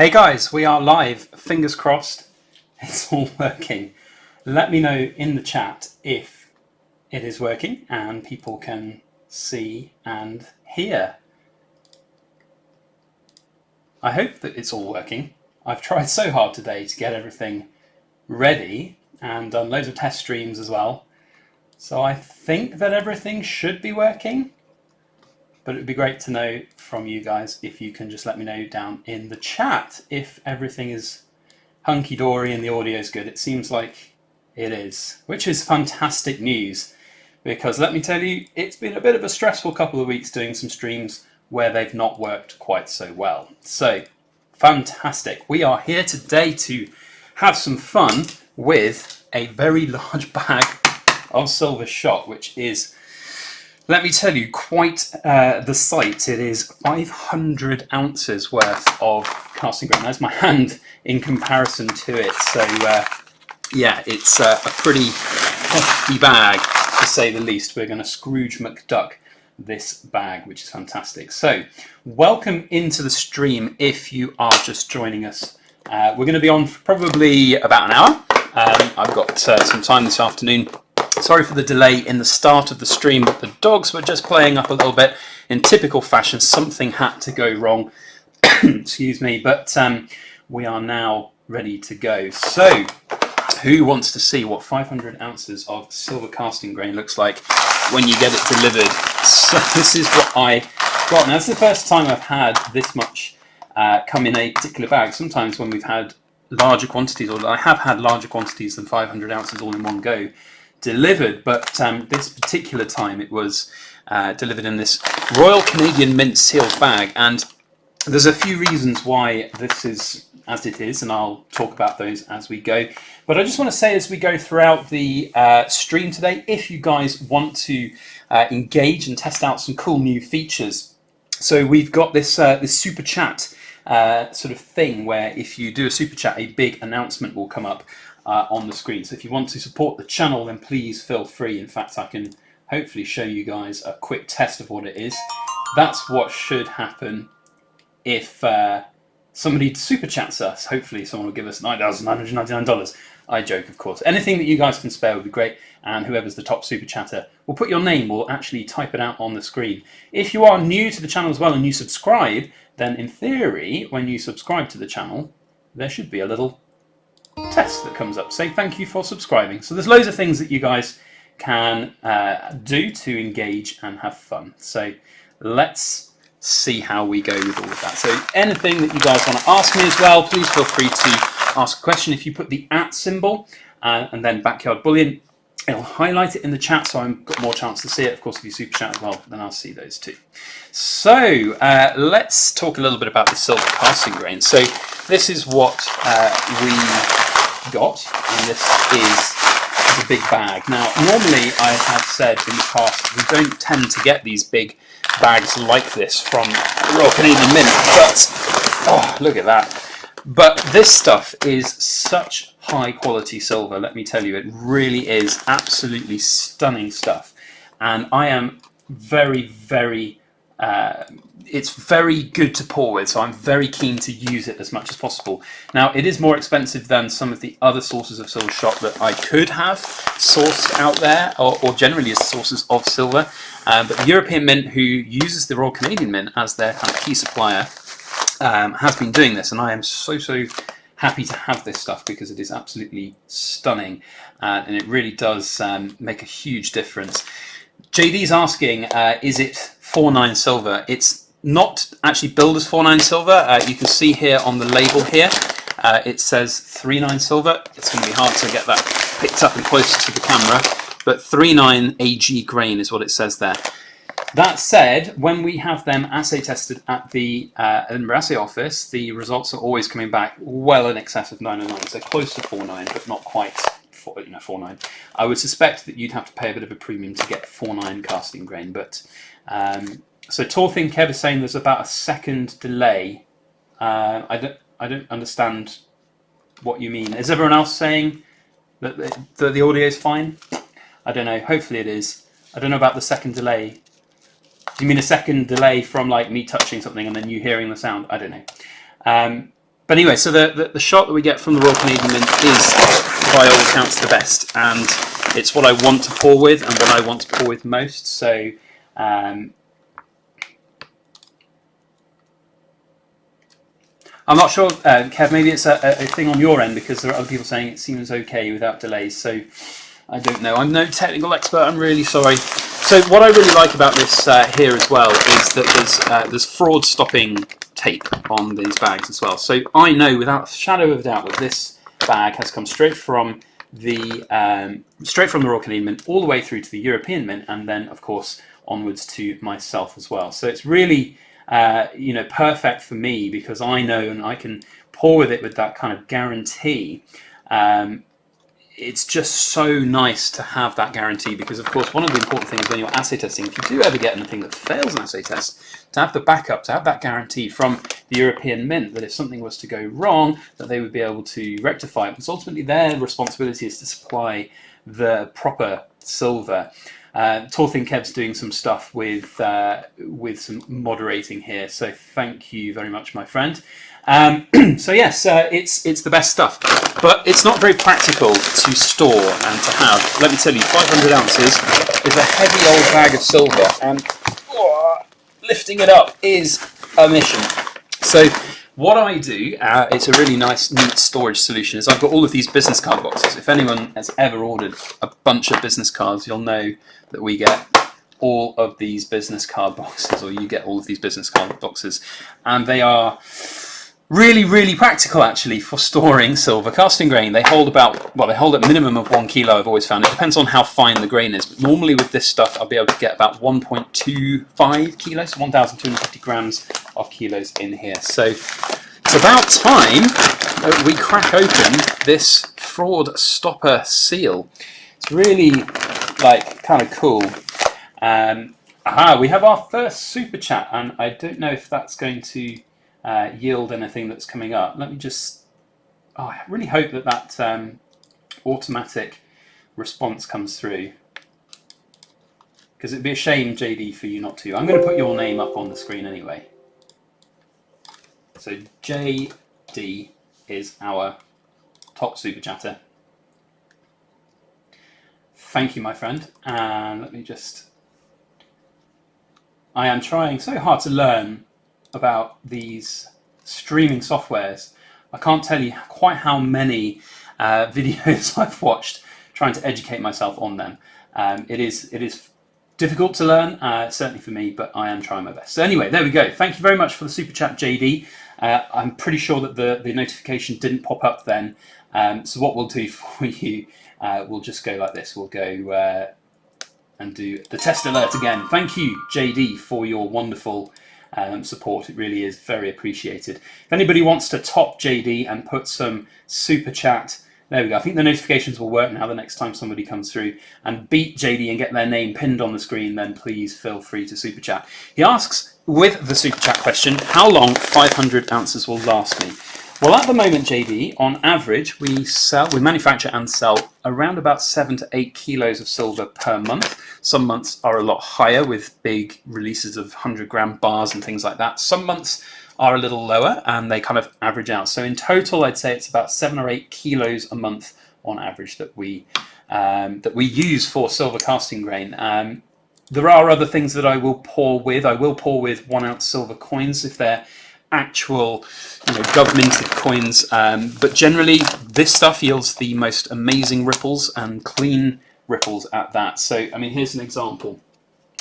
Hey guys, we are live. Fingers crossed it's all working. Let me know in the chat if it is working and people can see and hear. I hope that it's all working. I've tried so hard today to get everything ready and done loads of test streams as well. So I think that everything should be working. But it would be great to know from you guys if you can just let me know down in the chat if everything is hunky-dory and the audio is good. It seems like it is, which is fantastic news because let me tell you, it's been a bit of a stressful couple of weeks doing some streams where they've not worked quite so well. So, fantastic. We are here today to have some fun with a very large bag of silver shot, which is, let me tell you, quite the sight. It is 500 ounces worth of casting grain. There's my hand in comparison to it. So yeah, it's a pretty hefty bag, to say the least. We're going to Scrooge McDuck this bag, which is fantastic. So welcome into the stream if you are just joining us. We're going to be on for probably about an hour. I've got some time this afternoon. Sorry for the delay in the start of the stream, but the dogs were just playing up a little bit in typical fashion. Something had to go wrong, excuse me, but we are now ready to go. So, who wants to see what 500 ounces of silver casting grain looks like when you get it delivered? So this is what I got. Now, it's the first time I've had this much come in a particular bag. Sometimes when we've had larger quantities, or I have had larger quantities than 500 ounces all in one go, delivered, but this particular time it was delivered in this Royal Canadian Mint sealed bag, and there's a few reasons why this is as it is, and I'll talk about those as we go. But I just want to say, as we go throughout the stream today, if you guys want to engage and test out some cool new features, so we've got this this super chat sort of thing where if you do a super chat, a big announcement will come up on the screen. So if you want to support the channel, then please feel free. In fact, I can hopefully show you guys a quick test of what it is. That's what should happen if somebody super chats us. Hopefully someone will give us $9,999. I joke, of course. Anything that you guys can spare would be great, and whoever's the top super chatter will put your name, will actually type it out on the screen. If you are new to the channel as well and you subscribe, then in theory, when you subscribe to the channel, there should be a little test that comes up. Say thank you for subscribing. So there's loads of things that you guys can do to engage and have fun. So let's see how we go with all of that. So anything that you guys want to ask me as well, please feel free to ask a question. If you put the @ symbol and then backyard bullion, it'll highlight it in the chat, so I've got more chance to see it. Of course, if you super chat as well, then I'll see those too. So let's talk a little bit about the silver casting grain. So this is what we got, and this is a big bag. Now, normally I have said in the past we don't tend to get these big bags like this from Royal Canadian Mint, but oh, look at that. But this stuff is such high quality silver, let me tell you. It really is absolutely stunning stuff, and I am very, very it's very good to pour with, so I'm very keen to use it as much as possible. Now, it is more expensive than some of the other sources of silver shot that I could have sourced out there, or generally as sources of silver. But the European Mint, who uses the Royal Canadian Mint as their kind of key supplier, has been doing this, and I am so happy to have this stuff because it is absolutely stunning, and it really does make a huge difference. JD's asking, is it 49 silver? It's not actually billed as 49 silver. You can see here on the label here, it says 39 silver. It's going to be hard to get that picked up and closer to the camera, but 39 AG grain is what it says there. That said, when we have them assay tested at the Edinburgh Assay Office, the results are always coming back well in excess of 909. So close to 49, but not quite 49. I would suspect that you'd have to pay a bit of a premium to get 49 casting grain. But so Torthing Kev is saying there's about a second delay. I don't understand what you mean. Is everyone else saying that the audio is fine? I don't know. Hopefully it is. I don't know about the second delay. Do you mean a second delay from like me touching something and then you hearing the sound? I don't know. But anyway, so the shot that we get from the Royal Canadian Mint is, by all accounts, the best, and it's what I want to pour with and what I want to pour with most. So I'm not sure, Kev, maybe it's a thing on your end, because there are other people saying it seems okay without delays, so I don't know. I'm no technical expert, I'm really sorry. So what I really like about this here as well is that there's fraud stopping tape on these bags as well. So I know without a shadow of a doubt that this bag has come straight from the Royal Canadian Mint all the way through to the European Mint, and then of course onwards to myself as well. So it's really perfect for me, because I know and I can pour with it with that kind of guarantee. It's just so nice to have that guarantee, because of course one of the important things when you're assay testing, if you do ever get anything that fails an assay test, to have the backup, to have that guarantee from the European Mint that if something was to go wrong, that they would be able to rectify it, because ultimately their responsibility is to supply the proper silver. Torthing Kev's doing some stuff with some moderating here, so thank you very much, my friend. So yes, it's the best stuff, but it's not very practical to store and to have. Let me tell you, 500 ounces is a heavy old bag of silver, and lifting it up is a mission. So what I do, it's a really nice, neat storage solution, is I've got all of these business card boxes. If anyone has ever ordered a bunch of business cards, you'll know that we get all of these business card boxes, or you get all of these business card boxes, and they are really, really practical actually for storing silver casting grain. They hold they hold a minimum of 1 kilo, I've always found. It depends on how fine the grain is, but normally with this stuff I'll be able to get about 1.25 kilos, 1,250 grams of kilos in here. So it's about time that we crack open this fraud stopper seal. It's really kind of cool. We have our first super chat, and I don't know if that's going to yield anything that's coming up. Let me just, I really hope that automatic response comes through, because it'd be a shame, JD, for you not to. I'm going to put your name up on the screen anyway. So JD is our top super chatter. Thank you, my friend. And let me just, I am trying so hard to learn about these streaming softwares. I can't tell you quite how many videos I've watched trying to educate myself on them. It is difficult to learn, certainly for me, but I am trying my best. So anyway, there we go. Thank you very much for the super chat, JD. I'm pretty sure that the notification didn't pop up then. So what we'll do for you, we'll just go like this. We'll go and do the test alert again. Thank you, JD, for your wonderful support. It really is very appreciated. If anybody wants to top JD and put some super chat, there we go. I think the notifications will work now the next time somebody comes through, and beat JD and get their name pinned on the screen, then please feel free to super chat. He asks, with the super chat question, how long 500 ounces will last me? Well, at the moment, JD, on average, we manufacture and sell around about 7 to 8 kilos of silver per month. Some months are a lot higher with big releases of 100-gram bars and things like that. Some months are a little lower and they kind of average out. So in total, I'd say it's about 7 or 8 kilos a month on average that we use for silver casting grain. There are other things that I will pour with. I will pour with 1 ounce silver coins if they're actual, gov-minted coins. But generally, this stuff yields the most amazing ripples and clean ripples at that. So, I mean, here's an example.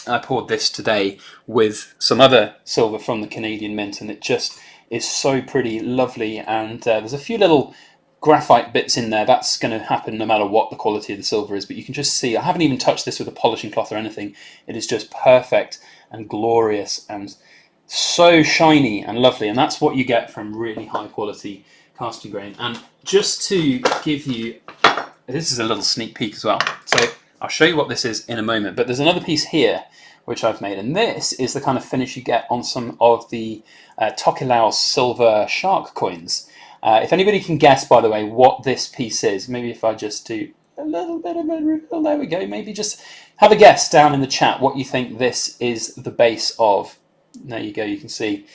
I poured this today with some other silver from the Canadian Mint, and it just is so pretty, lovely. And there's a few little graphite bits in there. That's going to happen no matter what the quality of the silver is. But you can just see, I haven't even touched this with a polishing cloth or anything. It is just perfect and glorious and so shiny and lovely. And that's what you get from really high quality casting grain. And just to give you, this is a little sneak peek as well. So I'll show you what this is in a moment. But there's another piece here which I've made, and this is the kind of finish you get on some of the Tokelau silver shark coins. If anybody can guess, by the way, what this piece is, maybe if I just do a little bit of a reveal, there we go, maybe just have a guess down in the chat what you think this is the base of. There you go, you can see.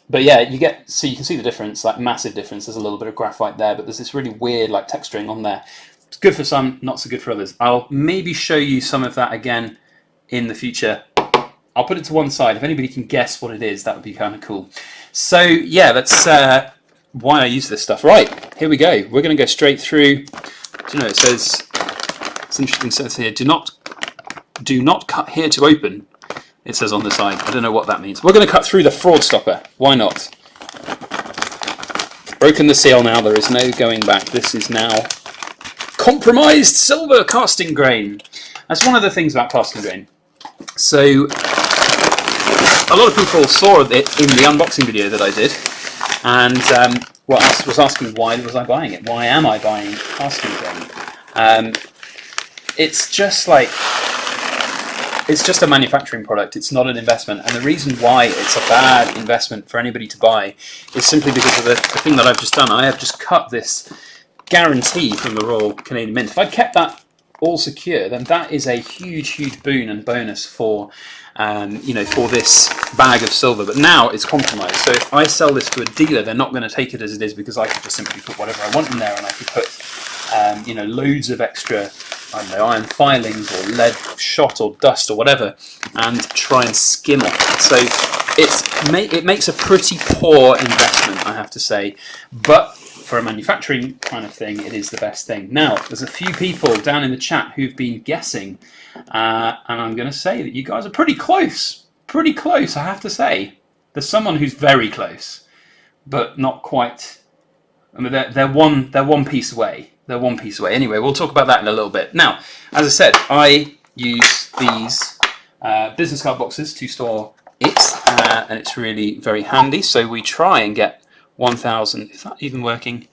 But yeah, you can see the difference, like massive difference. There's a little bit of graphite there, but there's this really weird like texturing on there. It's good for some, not so good for others. I'll maybe show you some of that again in the future. I'll put it to one side. If anybody can guess what it is, that would be kind of cool. So yeah, that's why I use this stuff. Right, here we go. We're going to go straight through. Do you know, it says, it's interesting, it says here, do not cut here to open. It says on the side. I don't know what that means. We're going to cut through the fraud stopper. Why not? Broken the seal now. There is no going back. This is now compromised silver casting grain. That's one of the things about casting grain. So a lot of people saw it in the unboxing video that I did, and was asking why was I buying it? Why am I buying casting grain? It's just like, it's just a manufacturing product. It's not an investment, and the reason why it's a bad investment for anybody to buy is simply because of the thing that I've just done. I have just cut this guarantee from the Royal Canadian Mint. If I kept that all secure, then that is a huge boon and bonus for for this bag of silver. But now it's compromised. So if I sell this to a dealer, they're not going to take it as it is, because I could just simply put whatever I want in there, and I could put loads of extra, I don't know, iron filings or lead shot or dust or whatever, and try and skim off. So it makes a pretty poor investment, I have to say, but for a manufacturing kind of thing, it is the best thing. Now, there's a few people down in the chat who've been guessing, and I'm going to say that you guys are pretty close. Pretty close, I have to say. There's someone who's very close, but not quite. I mean, they're one piece away. They're one piece away. Anyway, we'll talk about that in a little bit. Now, as I said, I use these business card boxes to store it, and it's really very handy. So we try and get 1,000. Is that even working?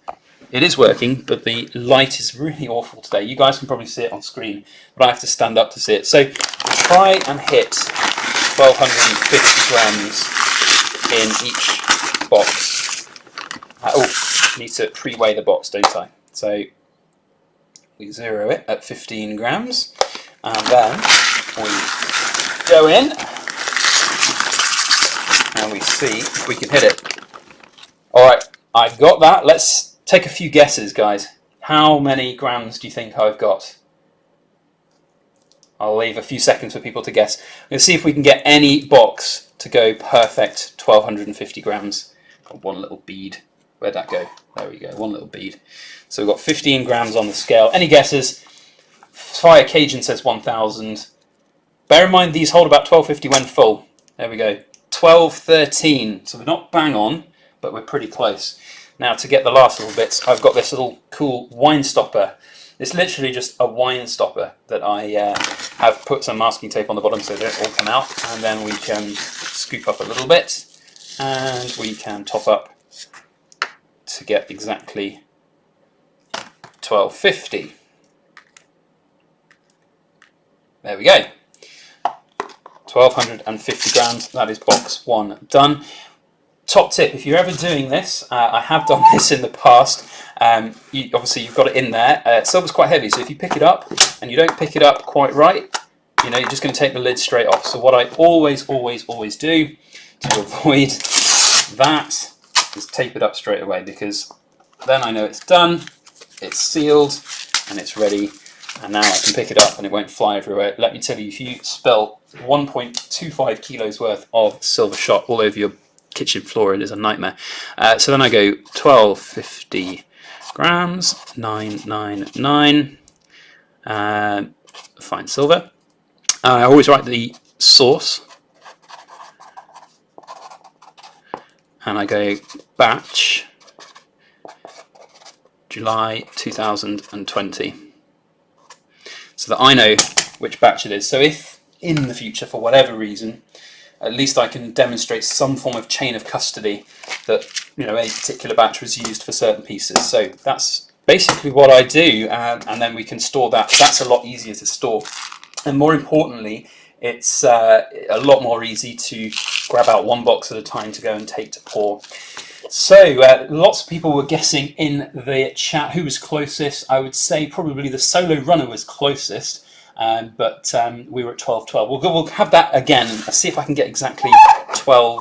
It is working, but the light is really awful today. You guys can probably see it on screen, but I have to stand up to see it. So try and hit 1,250 grams in each box. Need to pre-weigh the box, don't I? So we zero it at 15 grams, and then we go in and we see if we can hit it. Alright, I've got that. Let's take a few guesses, guys. How many grams do you think I've got? I'll leave a few seconds for people to guess. We'll see if we can get any box to go perfect 1,250 grams. Got one little bead. Where'd that go? There we go, one little bead. So we've got 15 grams on the scale. Any guesses? Fire Cajun says 1,000. Bear in mind these hold about 1,250 when full. There we go. 1213. So we're not bang on, but we're pretty close. Now to get the last little bits, I've got this little cool wine stopper. It's literally just a wine stopper that I have put some masking tape on the bottom so they don't all come out, and then we can scoop up a little bit and we can top up to get exactly 1,250. There we go. 1,250 grams. That is box one done. Top tip, if you're ever doing this, I have done this in the past, obviously you've got it in there. Silver's quite heavy, so if you pick it up and you don't pick it up quite right, you're just going to take the lid straight off. So what I always do to avoid that is tape it up straight away, because then I know it's done, it's sealed, and it's ready, and now I can pick it up and it won't fly everywhere. Let me tell you, if you spill 1.25 kilos worth of silver shot all over your kitchen floor, it is a nightmare. So then I go 1,250 grams, 999, fine silver. I always write the source, and I go batch July 2020, so that I know which batch it is. So if in the future, for whatever reason, at least I can demonstrate some form of chain of custody that a particular batch was used for certain pieces. So that's basically what I do, and then we can store that. That's a lot easier to store, and more importantly, it's a lot more easy to grab out one box at a time to go and take to pour. So lots of people were guessing in the chat who was closest. I would say probably the solo runner was closest. But we were at 1212. We'll have that again. I'll see if I can get exactly 12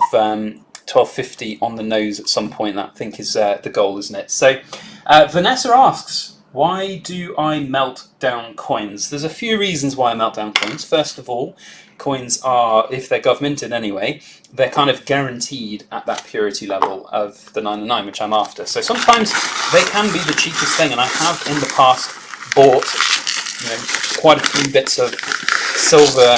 1250 on the nose at some point. That I think is the goal, isn't it? So Vanessa asks, why do I melt down coins? There's a few reasons why I melt down coins. First of all, coins are, if they're governmented anyway, they're kind of guaranteed at that purity level of the 999, which I'm after. So sometimes they can be the cheapest thing, and I have in the past bought, you know, quite a few bits of silver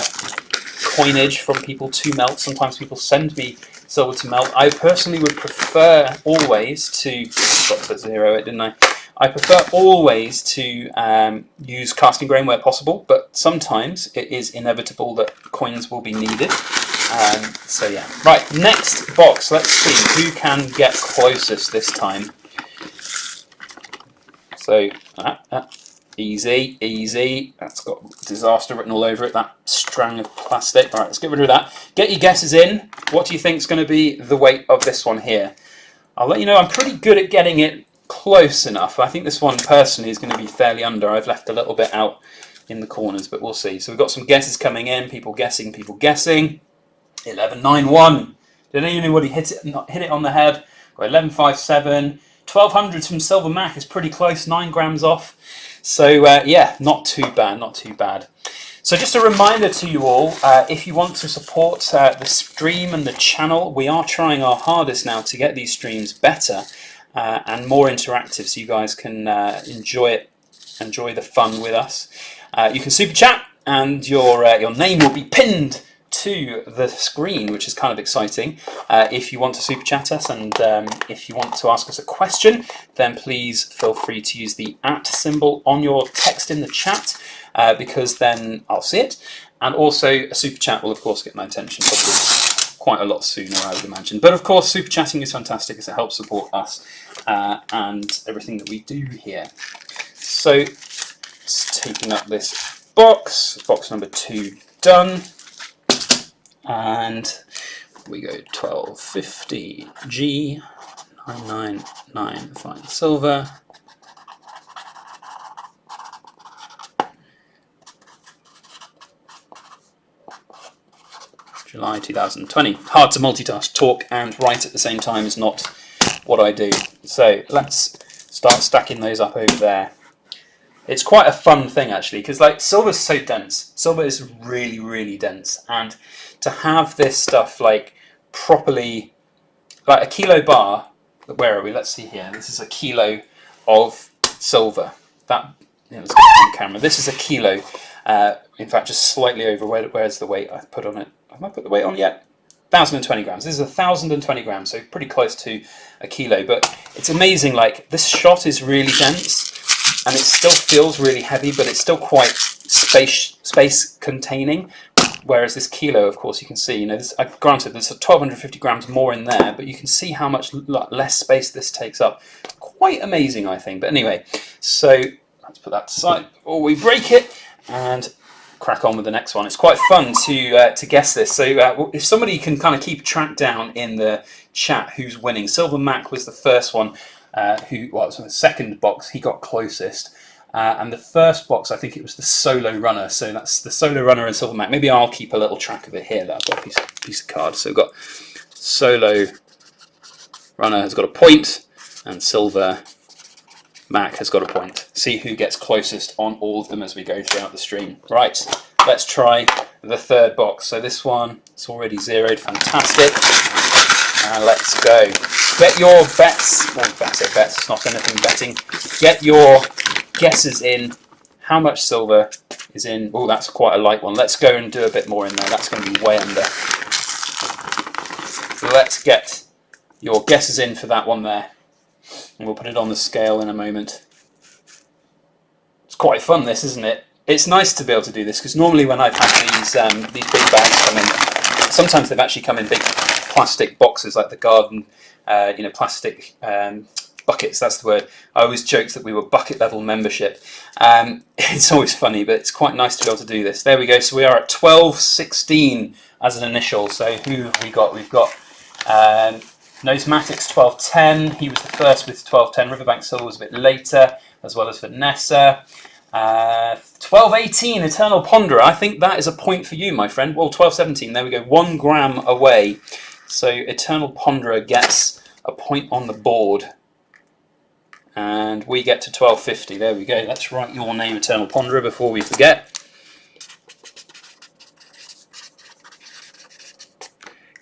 coinage from people to melt. Sometimes people send me silver to melt. I personally would prefer always to, got to zero it, didn't I? I prefer always to use casting grain where possible, but sometimes it is inevitable that coins will be needed. So yeah. Right, next box. Let's see who can get closest this time. So, easy, easy. That's got disaster written all over it, that strand of plastic. All right, let's get rid of that. Get your guesses in. What do you think is going to be the weight of this one here? I'll let you know I'm pretty good at getting it close enough. I think this one personally is going to be fairly under. I've left a little bit out in the corners, but we'll see. So we've got some guesses coming in. People guessing. 1191. Did anybody hit it on the head? Got 1157. 1200 from Silver Mac is pretty close. 9 grams off. So yeah, not too bad. Not too bad. So just a reminder to you all, if you want to support the stream and the channel, we are trying our hardest now to get these streams better and more interactive, so you guys can enjoy the fun with us. You can super chat, and your name will be pinned to the screen, which is kind of exciting. If you want to super chat us, and if you want to ask us a question, then please feel free to use the @ symbol on your text in the chat, because then I'll see it. And also a super chat will of course get my attention probably quite a lot sooner, I would imagine. But of course, super chatting is fantastic as it helps support us and everything that we do here. So, just taking up this box number 2 done, and we go 1250 G 999 fine silver. July 2020. Hard to multitask. Talk and write at the same time is not what I do. So let's start stacking those up over there. It's quite a fun thing actually, because like silver's so dense. Silver is really, really dense, and to have this stuff like properly, like a kilo bar. Where are we? Let's see here. This is a kilo of silver. That, let's get it on camera. This is a kilo. In fact, just slightly over. Where's the weight I put on it? Have I put the weight on yet? 1,020 grams. This is 1,020 grams, so pretty close to a kilo. But it's amazing, like, this shot is really dense, and it still feels really heavy, but it's still quite space containing. Whereas this kilo, of course, you can see, granted, there's 1,250 grams more in there, but you can see how much less space this takes up. Quite amazing, I think. But anyway, so let's put that aside before we break it, and crack on with the next one. It's quite fun to guess this. So if somebody can kind of keep track down in the chat who's winning. Silver Mac was the first one, it was in the second box. He got closest. And the first box, I think it was the Solo Runner. So that's the Solo Runner and Silver Mac. Maybe I'll keep a little track of it here. That I've got a piece of card. So we've got Solo Runner has got a point, and Silver Mac has got a point. See who gets closest on all of them as we go throughout the stream. Right, let's try the third box. So this one, it's already zeroed. Fantastic. And let's go. Get your bets. Well, bets, it's not anything betting. Get your guesses in. How much silver is in? Oh, that's quite a light one. Let's go and do a bit more in there. That's going to be way under. So let's get your guesses in for that one there. And we'll put it on the scale in a moment. It's quite fun, this, isn't it? It's nice to be able to do this, because normally when I've had these big bags come in, sometimes they've actually come in big plastic boxes, like the garden, plastic buckets. That's the word. I always joked that we were bucket level membership. It's always funny, but it's quite nice to be able to do this. There we go. So we are at 1216 as an initial. So who have we got? We've got Nosematics 1210. He was the first with 1210. Riverbank Silver was a bit later, as well as Vanessa. 1218, Eternal Ponderer. I think that is a point for you, my friend. Well, 1217. There we go. 1 gram away. So Eternal Ponderer gets a point on the board. And we get to 1250. There we go. Let's write your name, Eternal Ponderer, before we forget.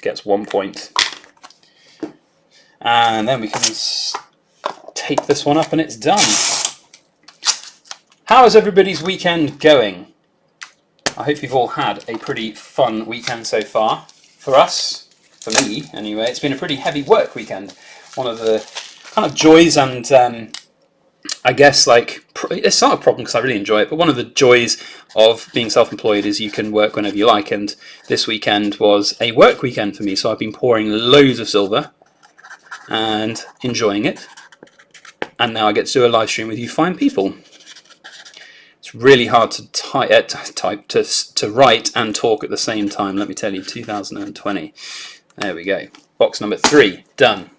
Gets 1 point. And then we can take this one up and it's done. How is everybody's weekend going? I hope you've all had a pretty fun weekend so far. For us, for me anyway, it's been a pretty heavy work weekend. One of the kind of joys and I guess it's not a problem because I really enjoy it, but one of the joys of being self-employed is you can work whenever you like, and this weekend was a work weekend for me, so I've been pouring loads of silver and enjoying it, and now I get to do a live stream with you fine people. It's really hard to write and talk at the same time, let me tell you. 2020. There we go. Box number 3 done.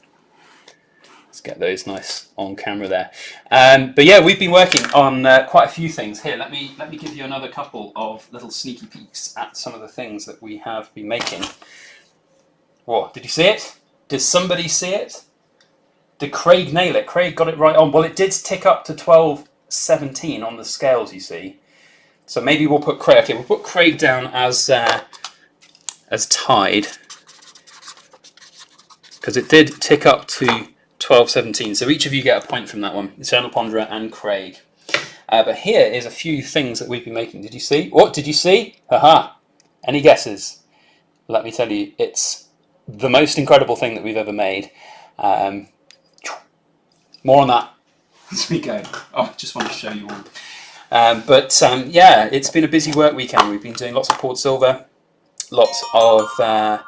Let's get those nice on camera there. But yeah, we've been working on quite a few things. Here, let me give you another couple of little sneaky peeks at some of the things that we have been making. What? Did you see it? Did somebody see it? Did Craig nail it? Craig got it right on. Well, it did tick up to 1217 on the scales, you see. So maybe we'll put Craig. Okay, we'll put Craig down as tied, because it did tick up to 1217. So each of you get a point from that one. Eternal Ponderer and Craig. But here is a few things that we've been making. Did you see? What did you see? Haha. Any guesses? Let me tell you, it's the most incredible thing that we've ever made. More on that as we go. Oh, I just want to show you one. Yeah, it's been a busy work weekend. We've been doing lots of poured silver, lots of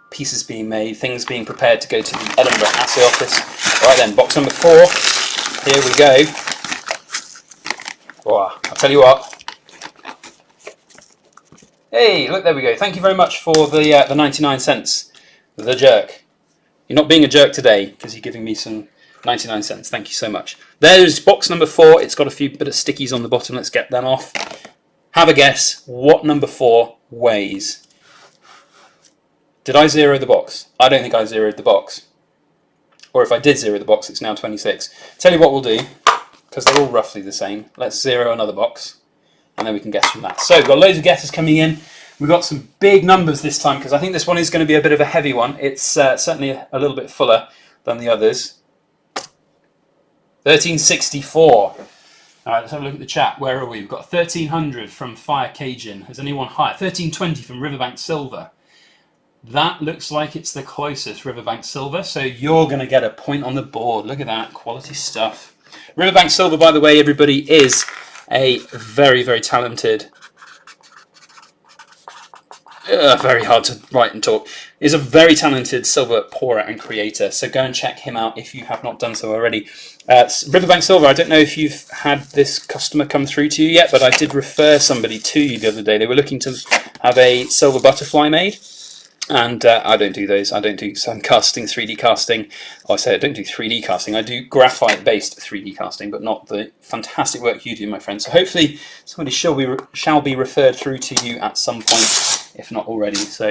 pieces being made, things being prepared to go to the Edinburgh assay office. Right then, box number 4. Here we go. Wow, I'll tell you what. Hey, look, there we go. Thank you very much for the 99 cents. The jerk. You're not being a jerk today because you're giving me some 99 cents. Thank you so much. There's box number 4. It's got a few bit of stickies on the bottom. Let's get them off. Have a guess what number 4 weighs. Did I zero the box? I don't think I zeroed the box. Or if I did zero the box, it's now 26. Tell you what we'll do, because they're all roughly the same. Let's zero another box, and then we can guess from that. So we've got loads of guesses coming in. We've got some big numbers this time, because I think this one is going to be a bit of a heavy one. It's certainly a little bit fuller than the others. 1364. All right, let's have a look at the chat. Where are we? We've got 1300 from Fire Cajun. Has anyone higher? 1320 from Riverbank Silver. That looks like it's the closest, Riverbank Silver, so you're going to get a point on the board. Look at that, quality stuff. Riverbank Silver, by the way, everybody, is a very, very talented, very hard to write and talk, is a very talented silver pourer and creator, so go and check him out if you have not done so already. Riverbank Silver, I don't know if you've had this customer come through to you yet, but I did refer somebody to you the other day. They were looking to have a silver butterfly made. And I don't do those. I don't do sun casting, 3D casting. I say I don't do 3D casting. I do graphite-based 3D casting, but not the fantastic work you do, my friend. So hopefully somebody shall be referred through to you at some point, if not already. So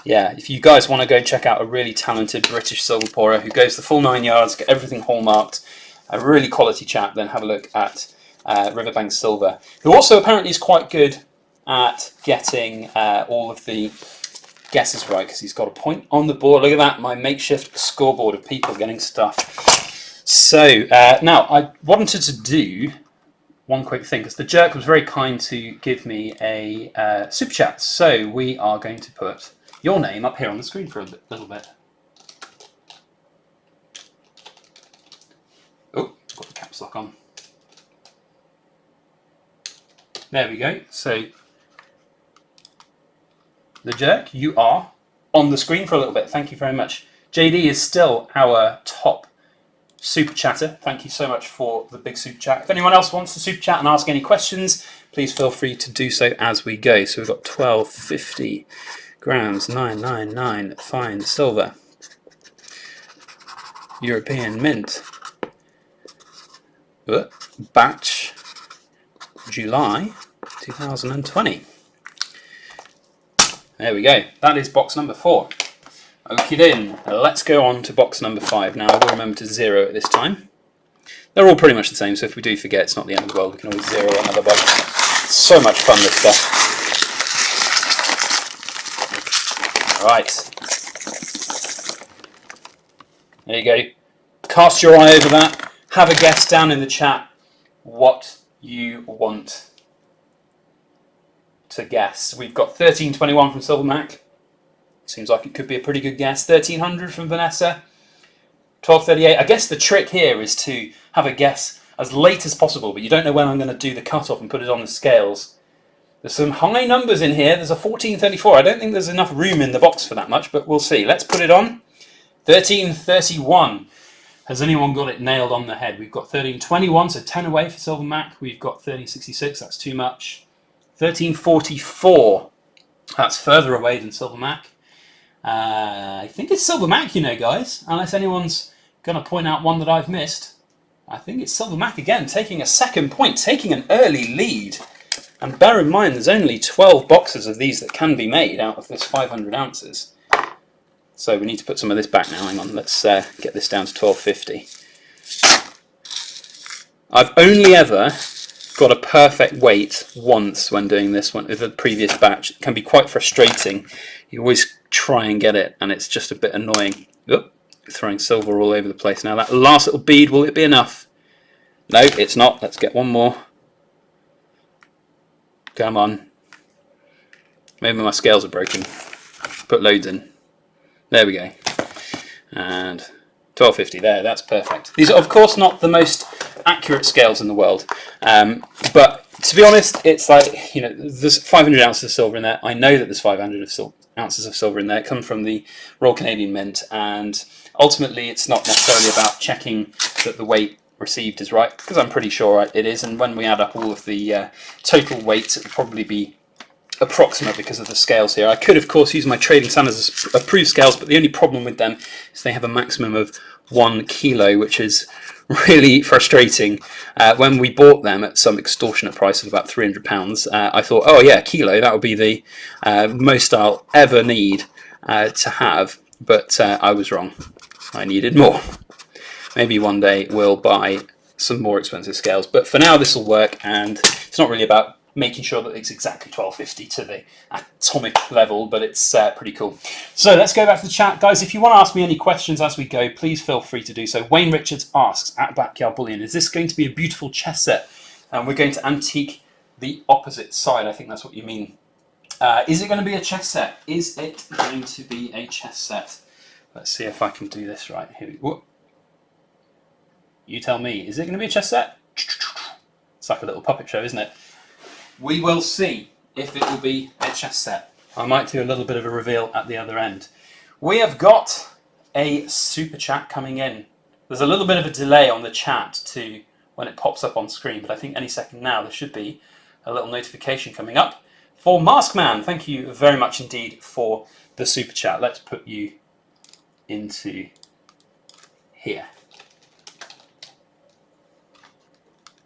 yeah, if you guys want to go check out a really talented British silver pourer who goes the full 9 yards, get everything hallmarked, a really quality chap, then have a look at Riverbank Silver, who also apparently is quite good at getting all of the guesses right, because he's got a point on the board. Look at that, my makeshift scoreboard of people getting stuff. So now I wanted to do one quick thing, because the jerk was very kind to give me a super chat. So we are going to put your name up here on the screen for a little bit. Oh, got the caps lock on. There we go. So the jerk, you are on the screen for a little bit. Thank you very much. JD is still our top super chatter. Thank you so much for the big super chat. If anyone else wants to super chat and ask any questions, please feel free to do so as we go. So we've got 1250 grams, 999 fine silver, European mint, batch July 2020. There we go. That is box number 4. Okie then, let's go on to box number 5. Now I will remember to zero at this time. They're all pretty much the same, so if we do forget, it's not the end of the world. We can always zero another box. So much fun, this stuff. Right. There you go. Cast your eye over that. Have a guess down in the chat what you want to guess. We've got 1321 from Silvermac. Seems like it could be a pretty good guess. 1300 from Vanessa. 1238. I guess the trick here is to have a guess as late as possible, but you don't know when I'm going to do the cutoff and put it on the scales. There's some high numbers in here. There's a 1434. I don't think there's enough room in the box for that much, but we'll see. Let's put it on. 1331. Has anyone got it nailed on the head? We've got 1321, so 10 away for Silvermac. We've got 1366, that's too much. 1344, that's further away than Silvermac. I think it's Silvermac, you know, guys, unless anyone's going to point out one that I've missed. I think it's Silvermac again, taking a second point, taking an early lead. And bear in mind, there's only 12 boxes of these that can be made out of this 500 ounces. So we need to put some of this back now. Hang on, let's get this down to 1250. I've only ever got a perfect weight once when doing this one with the previous batch. It can be quite frustrating. You always try and get it, and it's just a bit annoying. Oop, throwing silver all over the place. Now that last little bead, will it be enough? No, it's not. Let's get one more. Come on. Maybe my scales are broken. Put loads in. There we go. And 1250 there, that's perfect. These are of course not the most accurate scales in the world, but to be honest, it's like, you know, there's 500 ounces of silver in there. I know that there's 500 ounces of silver in there. It comes from the Royal Canadian Mint, and ultimately it's not necessarily about checking that the weight received is right, because I'm pretty sure it is, and when we add up all of the total weights, it will probably be approximate because of the scales here. I could of course use my trading standards approved scales, but the only problem with them is they have a maximum of 1 kilo, which is really frustrating. When we bought them at some extortionate price of about £300, I thought, oh yeah, a kilo, that would be the most I'll ever need to have, but I was wrong. I needed more. Maybe one day we'll buy some more expensive scales, but for now this will work, and it's not really about making sure that it's exactly 1250 to the atomic level, but it's pretty cool. So let's go back to the chat. Guys, if you want to ask me any questions as we go, please feel free to do so. Wayne Richards asks, at Backyard Bullion, is this going to be a beautiful chess set? And we're going to antique the opposite side. I think that's what you mean. Is it going to be a chess set? Is it going to be a chess set? Let's see if I can do this right. Here we go. You tell me, is it going to be a chess set? It's like a little puppet show, isn't it? We will see if it will be a chess set. I might do a little bit of a reveal at the other end. We have got a super chat coming in. There's a little bit of a delay on the chat to when it pops up on screen, but I think any second now there should be a little notification coming up. For Maskman, thank you very much indeed for the super chat. Let's put you into here.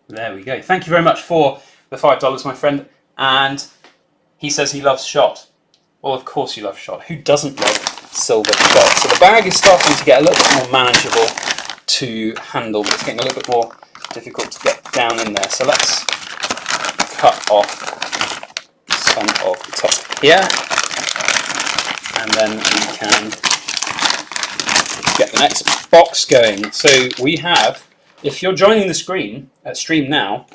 There we go. Thank you very much for the $5, my friend. And he says he loves shot. Well, of course you love shot. Who doesn't love silver shot? So the bag is starting to get a little bit more manageable to handle. It's getting a little bit more difficult to get down in there. So let's cut off some of the top here. And then we can get the next box going. So we have, if you're joining the stream now,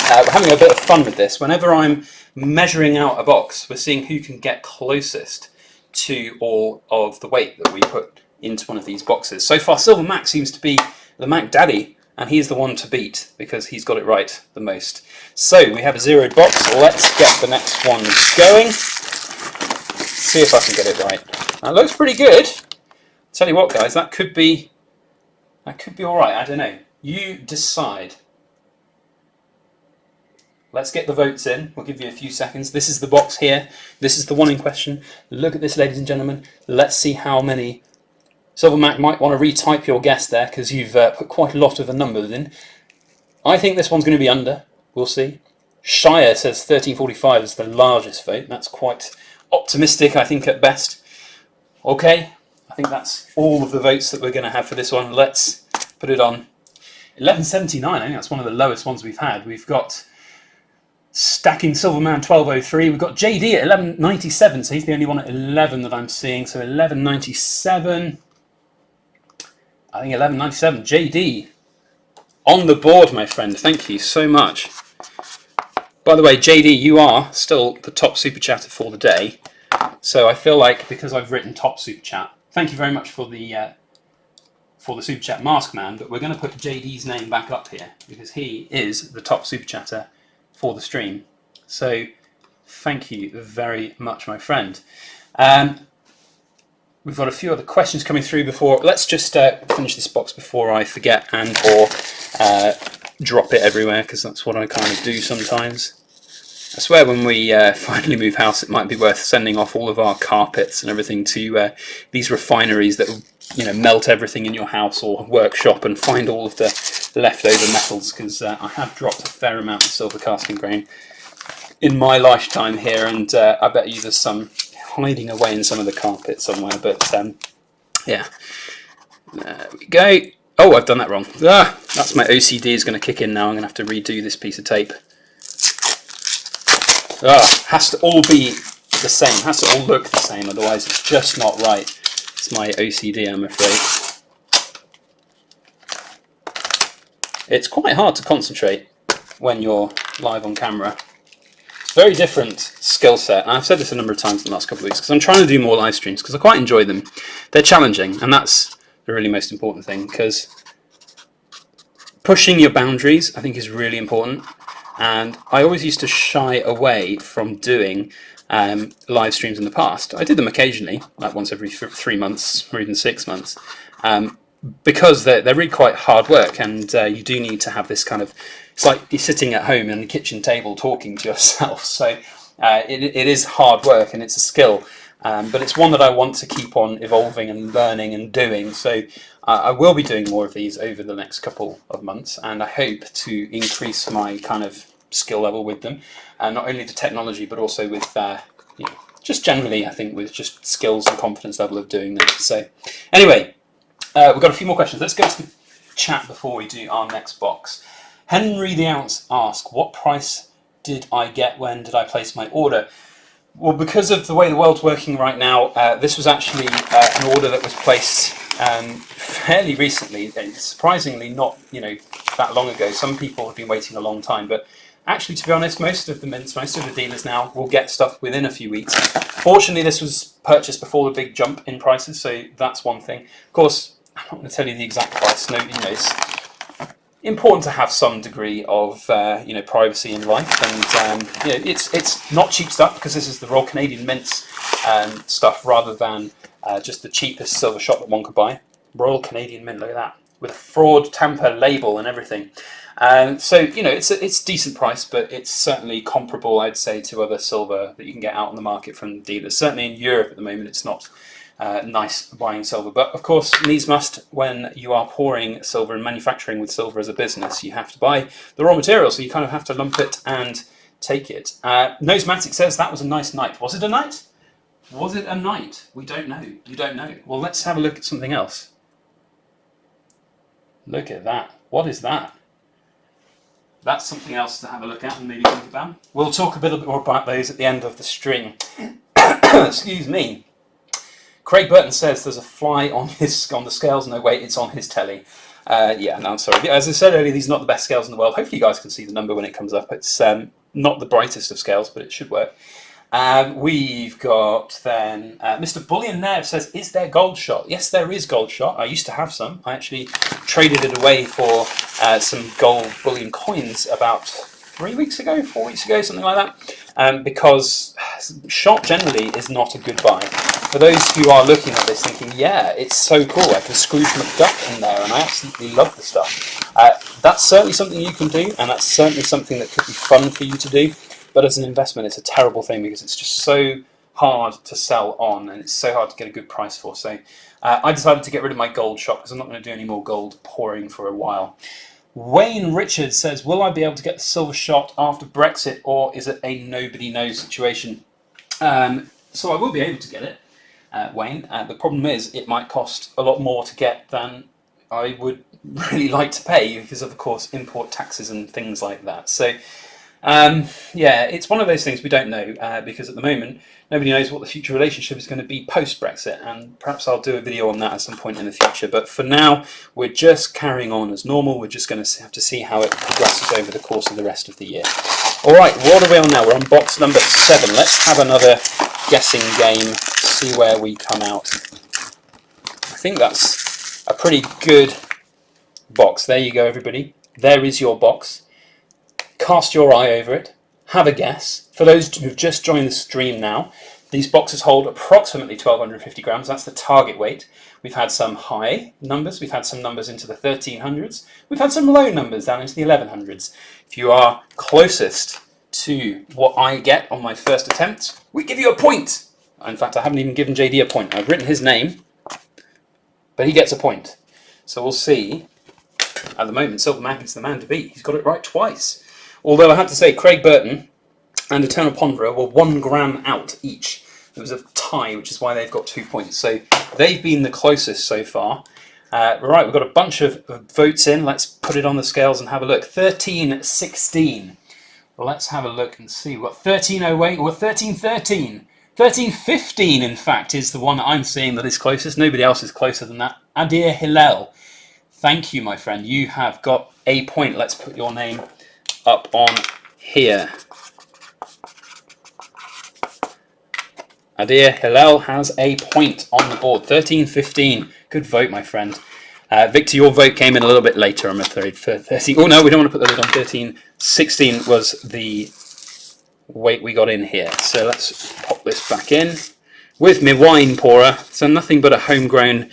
we're having a bit of fun with this. Whenever I'm measuring out a box, we're seeing who can get closest to all of the weight that we put into one of these boxes. So far, Silvermac seems to be the Mac Daddy, and he's the one to beat because he's got it right the most. So we have a zeroed box. Let's get the next one going. See if I can get it right. That looks pretty good. Tell you what, guys, that could be all right. I don't know. You decide. Let's get the votes in. We'll give you a few seconds. This is the box here. This is the one in question. Look at this, ladies and gentlemen. Let's see how many. Silvermac might want to retype your guess there because you've put quite a lot of the numbers in. I think this one's going to be under. We'll see. Shire says 1345 is the largest vote. That's quite optimistic, I think, at best. Okay. I I think that's all of the votes that we're going to have for this one. Let's put it on 1179. I think that's one of the lowest ones we've had. We've got Stacking Silverman 1203. We've got JD at 1197, so he's the only one at 11 that I'm seeing. So 1197. I think 1197. JD on the board, my friend. Thank you so much. By the way, JD, you are still the top super chatter for the day. So I feel like because I've written top super chat, thank you very much for the super chat, Mask Man. But we're going to put JD's name back up here because he is the top super chatter for the stream. So thank you very much, my friend. We've got a few other questions coming through before. Let's just finish this box before I forget and or drop it everywhere, because that's what I kind of do sometimes. I swear when we finally move house, it might be worth sending off all of our carpets and everything to these refineries that will, melt everything in your house or workshop and find all of the leftover metals, because I have dropped a fair amount of silver casting grain in my lifetime here, and I bet you there's some hiding away in some of the carpet somewhere, but yeah. There we go. Oh, I've done that wrong. That's my OCD is going to kick in now. I'm going to have to redo this piece of tape. Has to all be the same, has to all look the same, otherwise it's just not right. It's my OCD, I'm afraid. It's quite hard to concentrate when you're live on camera. It's a very different skill set, and I've said this a number of times in the last couple of weeks, because I'm trying to do more live streams, because I quite enjoy them. They're challenging, and that's the really most important thing, because pushing your boundaries, I think, is really important. And I always used to shy away from doing live streams in the past. I did them occasionally, like once every 3 months or even 6 months, because they're really quite hard work, and you do need to have this kind of, it's like you're sitting at home on the kitchen table talking to yourself. So it is hard work, and it's a skill, but it's one that I want to keep on evolving and learning and doing. So I will be doing more of these over the next couple of months, and I hope to increase my kind of skill level with them, and not only the technology, but also with just generally, I think, with just skills and confidence level of doing this. So anyway, we've got a few more questions. Let's go to the chat before we do our next box. Henry the Ounce asks, what price did I get when did I place my order? Well, because of the way the world's working right now, this was actually an order that was placed fairly recently. Surprisingly, not that long ago. Some people have been waiting a long time, but actually, to be honest, most of the mints, most of the dealers now will get stuff within a few weeks. Fortunately, this was purchased before the big jump in prices, so that's one thing. Of course, I'm not going to tell you the exact price. No, it's important to have some degree of privacy in life, and it's not cheap stuff, because this is the Royal Canadian Mints stuff rather than just the cheapest silver shot that one could buy. Royal Canadian Mint, look at that, with a fraud tamper label and everything. So it's a decent price, but it's certainly comparable, I'd say, to other silver that you can get out on the market from dealers. Certainly in Europe at the moment, it's not nice buying silver. But of course, needs must, when you are pouring silver and manufacturing with silver as a business, you have to buy the raw material, so you kind of have to lump it and take it. Nosematic says that was a nice night. Was it a night? Was it a night? We don't know. You don't know. Well, let's have a look at something else. Look at that. What is that? That's something else to have a look at and maybe think about. We'll talk a bit more about those at the end of the stream. Excuse me. Craig Burton says there's a fly on the scales. No, wait, it's on his telly. Yeah, no, I'm sorry. As I said earlier, these are not the best scales in the world. Hopefully you guys can see the number when it comes up. It's not the brightest of scales, but it should work. We've got then Mr. Bullion there says, is there gold shot? Yes, there is gold shot. I used to have some. I actually traded it away for some gold bullion coins about 4 weeks ago, something like that, because shot generally is not a good buy. For those who are looking at this thinking, yeah, it's so cool, I can Scrooge McDuck in there, and I absolutely love the stuff. That's certainly something you can do, and that's certainly something that could be fun for you to do. But as an investment, it's a terrible thing, because it's just so hard to sell on, and it's so hard to get a good price for. So I decided to get rid of my gold shot, because I'm not going to do any more gold pouring for a while. Wayne Richards says, will I be able to get the silver shot after Brexit, or is it a nobody knows situation? So I will be able to get it. Wayne. The problem is it might cost a lot more to get than I would really like to pay because of course import taxes and things like that. So yeah, it's one of those things we don't know because at the moment nobody knows what the future relationship is going to be post-Brexit, and perhaps I'll do a video on that at some point in the future. But for now, we're just carrying on as normal. We're just going to have to see how it progresses over the course of the rest of the year. Alright, what are we on now? We're on box number 7. Let's have another guessing game, see where we come out. I think that's a pretty good box. There you go, everybody. There is your box. Cast your eye over it. Have a guess. For those who've just joined the stream now, these boxes hold approximately 1,250 grams. That's the target weight. We've had some high numbers. We've had some numbers into the 1,300s. We've had some low numbers down into the 1,100s. If you are closest to what I get on my first attempt, we give you a point. In fact, I haven't even given JD a point. I've written his name, but he gets a point. So we'll see. At the moment, Silver Magnet's the man to beat. He's got it right twice. Although I have to say, Craig Burton and Eternal Ponderer were 1 gram out each. It was a tie, which is why they've got 2 points. So they've been the closest so far. Right, we've got a bunch of votes in. Let's put it on the scales and have a look. 13-16. Well, let's have a look and see. We've got 13-08 or 13-13. 13-15, in fact, is the one that I'm seeing that is closest. Nobody else is closer than that. Adir Hillel. Thank you, my friend. You have got a point. Let's put your name up on here. Adir Hillel has a point on the board. 13-15. Good vote, my friend. Victor, your vote came in a little bit later, I'm afraid, for 13. Oh, no, we don't want to put the lid on. 13-16 was the weight we got in here. So let's pop this back in with my wine pourer. So nothing but a homegrown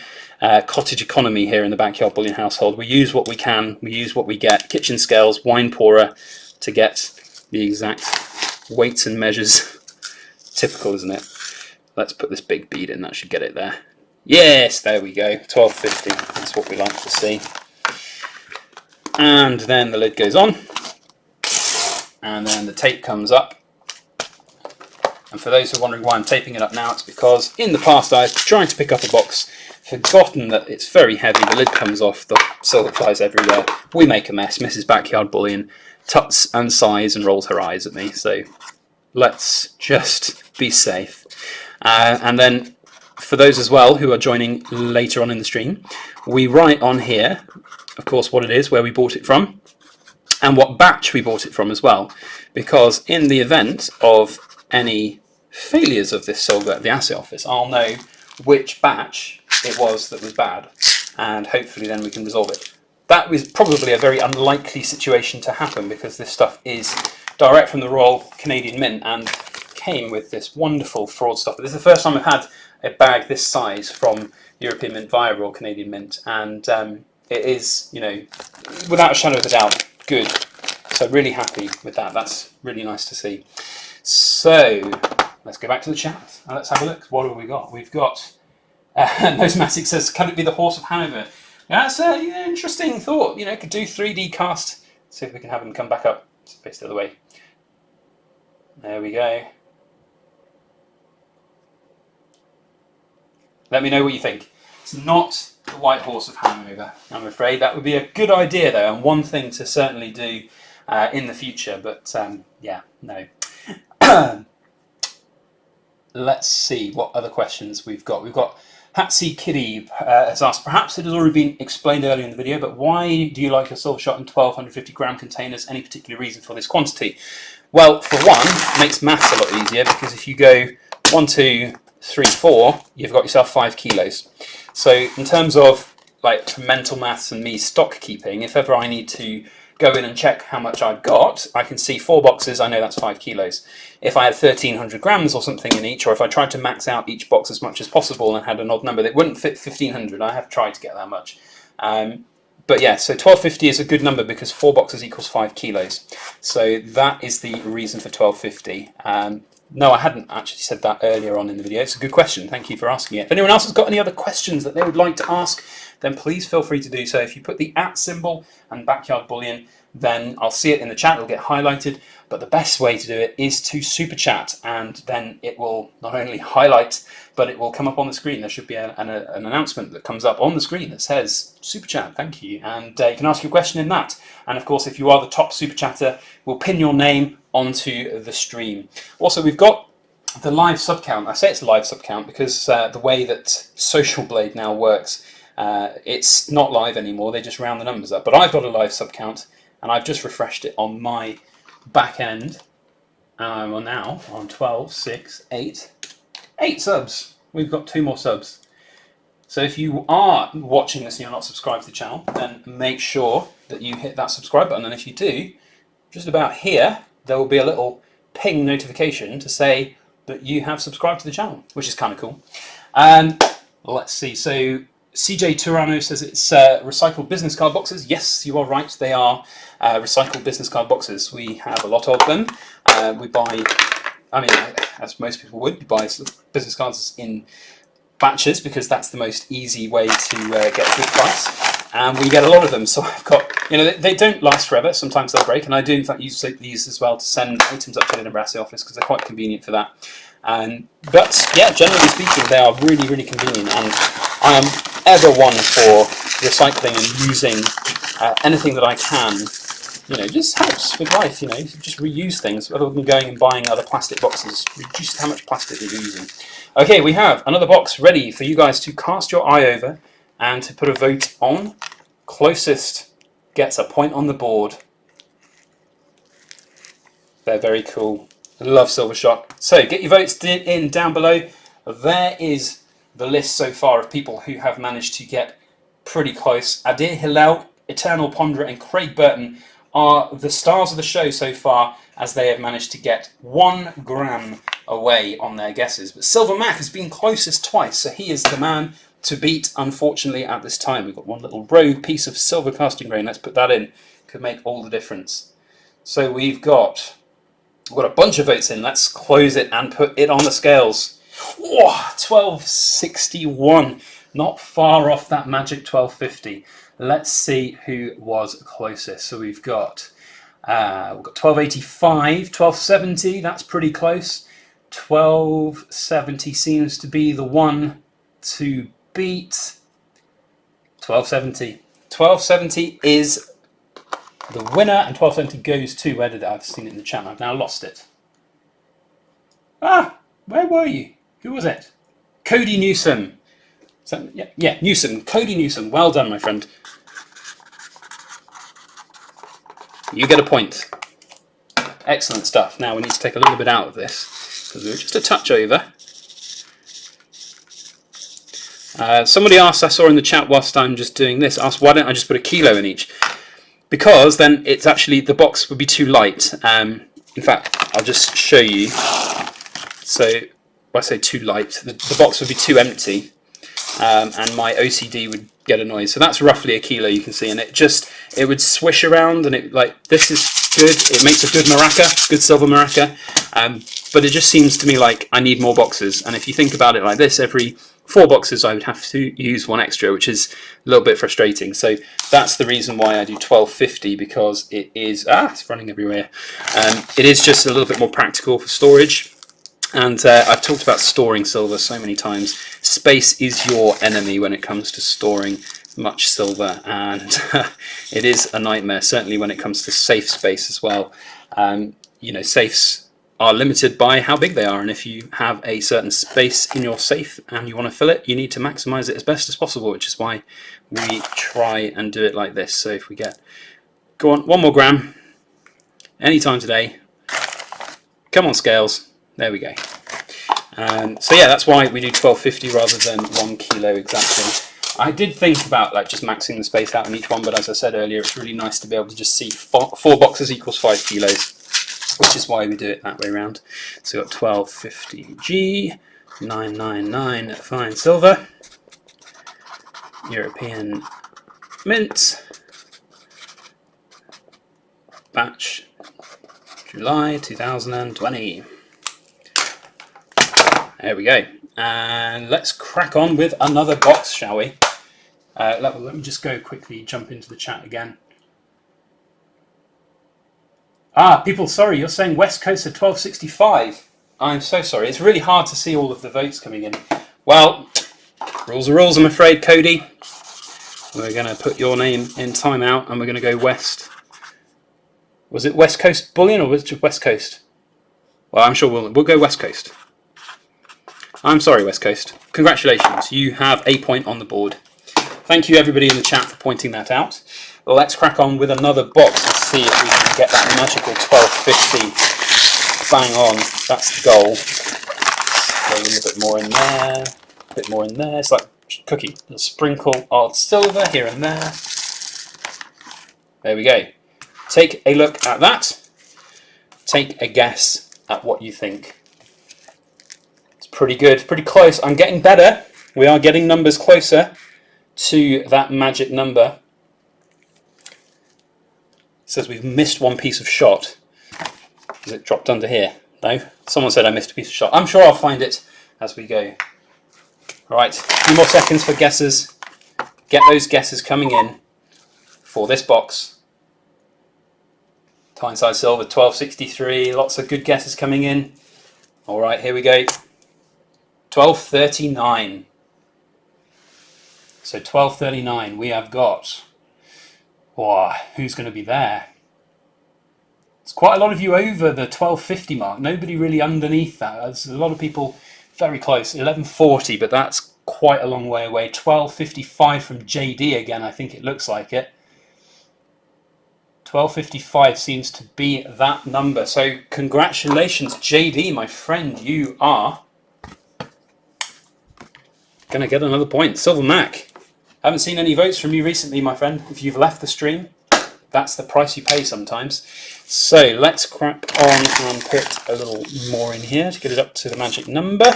cottage economy here in the Backyard Bullion household. We use what we can, we use what we get. Kitchen scales, wine pourer to get the exact weights and measures. Typical, isn't it? Let's put this big bead in, that should get it there. Yes, there we go, 12.50, that's what we like to see. And then the lid goes on, and then the tape comes up. And for those who are wondering why I'm taping it up now, it's because in the past I've tried to pick up a box, forgotten that it's very heavy, the lid comes off, the silver flies everywhere, we make a mess, Mrs. Backyard Bullion tuts and sighs and rolls her eyes at me, so let's just be safe. And then for those as well who are joining later on in the stream, we write on here, of course, what it is, where we bought it from, and what batch we bought it from as well, because in the event of any failures of this silver at the assay office, I'll know which batch it was that was bad, and hopefully then we can resolve it. That was probably a very unlikely situation to happen because this stuff is direct from the Royal Canadian Mint and came with this wonderful fraud stopper. This is the first time I've had a bag this size from European Mint via Royal Canadian Mint, and it is, you know, without a shadow of a doubt, good. So really happy with that. That's really nice to see. So let's go back to the chat and let's have a look. What have we got? We've got Nosematic says, "Can it be the Horse of Hanover?" Yeah, that's an interesting thought. You know, could do 3D cast. See if we can have them come back up. It's faced the other way. There we go. Let me know what you think. It's not the White Horse of Hanover, I'm afraid. That would be a good idea, though, and one thing to certainly do in the future. But yeah, no. Let's see what other questions we've got. We've got Hatsy Kitty has asked, perhaps it has already been explained earlier in the video, but why do you like your silver shot in 1250 gram containers? Any particular reason for this quantity? Well, for one, it makes maths a lot easier, because if you go 1, 2, 3, 4, you've got yourself 5 kilos. So in terms of like mental maths and me stock keeping, if ever I need to go in and check how much I've got, I can see 4 boxes, I know that's 5 kilos. If I had 1,300 grams or something in each, or if I tried to max out each box as much as possible and had an odd number that wouldn't fit 1,500, I have tried to get that much. But yeah, so 1250 is a good number because 4 boxes equals 5 kilos. So that is the reason for 1250. No, I hadn't actually said that earlier on in the video. It's a good question. Thank you for asking it. If anyone else has got any other questions that they would like to ask, then please feel free to do so. If you put the @ symbol and Backyard Bullion then I'll see it in the chat, it'll get highlighted. But the best way to do it is to super chat, and then it will not only highlight, but it will come up on the screen. There should be an announcement that comes up on the screen that says super chat, thank you, and you can ask your question in that. And of course, if you are the top super chatter, we'll pin your name onto the stream. Also, we've got the live sub count. I say it's a live sub count because the way that Social Blade now works, it's not live anymore, they just round the numbers up. But I've got a live sub count, and I've just refreshed it on my back end. Well, now on 12, 6, 8 subs. We've got 2 more subs. So if you are watching this and you're not subscribed to the channel, then make sure that you hit that subscribe button. And if you do, just about here, there will be a little ping notification to say that you have subscribed to the channel, which is kind of cool. Let's see. So CJ Turano says it's recycled business card boxes. Yes, you are right. They are recycled business card boxes. We have a lot of them. We buy, I mean, as most people would, buy business cards in batches because that's the most easy way to get a good price. And we get a lot of them. So I've got, you know, they don't last forever. Sometimes they'll break. And I do, in fact, use these as well to send items up to the Nebraska office because they're quite convenient for that. But yeah, generally speaking, they are really, really convenient. And I am ever one for recycling and using anything that I can. You know, just helps with life. You know, just reuse things rather than going and buying other plastic boxes. Reduce how much plastic you're using. Okay, we have another box ready for you guys to cast your eye over and to put a vote on. Closest gets a point on the board. They're very cool. I love Silver Shock. So get your votes in down below. There is the list so far of people who have managed to get pretty close. Adir Hillel, Eternal Ponderer, and Craig Burton are the stars of the show so far, as they have managed to get 1 gram away on their guesses. But Silver Mac has been closest twice, so he is the man to beat, unfortunately, at this time. We've got one little rogue piece of silver casting grain. Let's put that in. Could make all the difference. So we've got a bunch of votes in. Let's close it and put it on the scales. Whoa, 1261. Not far off that magic 1250. Let's see who was closest. So we've got 1285, 1270. That's pretty close. 1270 seems to be the one to beat. 1270. 1270 is the winner, and 1270 goes to, where did I've seen it in the chat, I've now lost it. Ah, where were you? Who was it? Cody Newsom. Yeah, Newsom. Cody Newsom. Well done, my friend. You get a point. Excellent stuff. Now we need to take a little bit out of this because we were just a touch over. Somebody asked, I saw in the chat whilst I'm just doing this, asked why don't I just put a kilo in each? Because then it's actually, the box would be too light. In fact, I'll just show you. So, when I say too light, the box would be too empty, and my OCD would get annoyed. So that's roughly a kilo, you can see, and it would swish around, and this is good. It makes a good maraca, good silver maraca, but it just seems to me like I need more boxes. And if you think about it like this, every 4 boxes I would have to use 1 extra, which is a little bit frustrating. So that's the reason why I do 1250, because it is it's running everywhere. It is just a little bit more practical for storage. And I've talked about storing silver so many times. Space is your enemy when it comes to storing much silver, and it is a nightmare, certainly when it comes to safe space as well. You know, safes are limited by how big they are, and if you have a certain space in your safe and you want to fill it, you need to maximize it as best as possible, which is why we try and do it like this. So if we go on, 1 more gram, anytime today, come on scales, there we go. So yeah, that's why we do 1250 rather than 1 kilo exactly. I did think about just maxing the space out in each one, but as I said earlier, it's really nice to be able to just see 4 boxes equals 5 kilos, which is why we do it that way around. So we've got 1250G, 999 fine silver, European mint, batch July 2020. There we go. And let's crack on with another box, shall we? Let me just go quickly jump into the chat again. People, sorry, you're saying West Coast at 12.65. I'm so sorry. It's really hard to see all of the votes coming in. Well, rules are rules, I'm afraid, Cody. We're going to put your name in timeout and we're going to go West. Was it West Coast Bullion or was it just West Coast? Well, I'm sure we'll go West Coast. I'm sorry, West Coast. Congratulations, you have a point on the board. Thank you, everybody in the chat, for pointing that out. Let's crack on with another box and see if we can get that magical 12.50 bang on. That's the goal. Throw a little bit more in there, a bit more in there. It's like cookie. A sprinkle of silver here and there. There we go. Take a look at that. Take a guess at what you think. It's pretty good, pretty close. I'm getting better. We are getting numbers closer to that magic number. It says we've missed one piece of shot. Is it dropped under here? No? Someone said I missed a piece of shot. I'm sure I'll find it as we go. Alright, a few more seconds for guesses. Get those guesses coming in for this box. Tyneside Silver, 12.63. Lots of good guesses coming in. Alright, here we go. 12.39. So 12.39, we have got... Wow, who's going to be there? It's quite a lot of you over the 12.50 mark. Nobody really underneath that. There's a lot of people very close. 11.40, but that's quite a long way away. 12.55 from JD again, I think it looks like it. 12.55 seems to be that number. So congratulations, JD, my friend. You are going to get another point. Silver Mac. Haven't seen any votes from you recently, my friend. If you've left the stream, that's the price you pay sometimes. So let's crack on and put a little more in here to get it up to the magic number.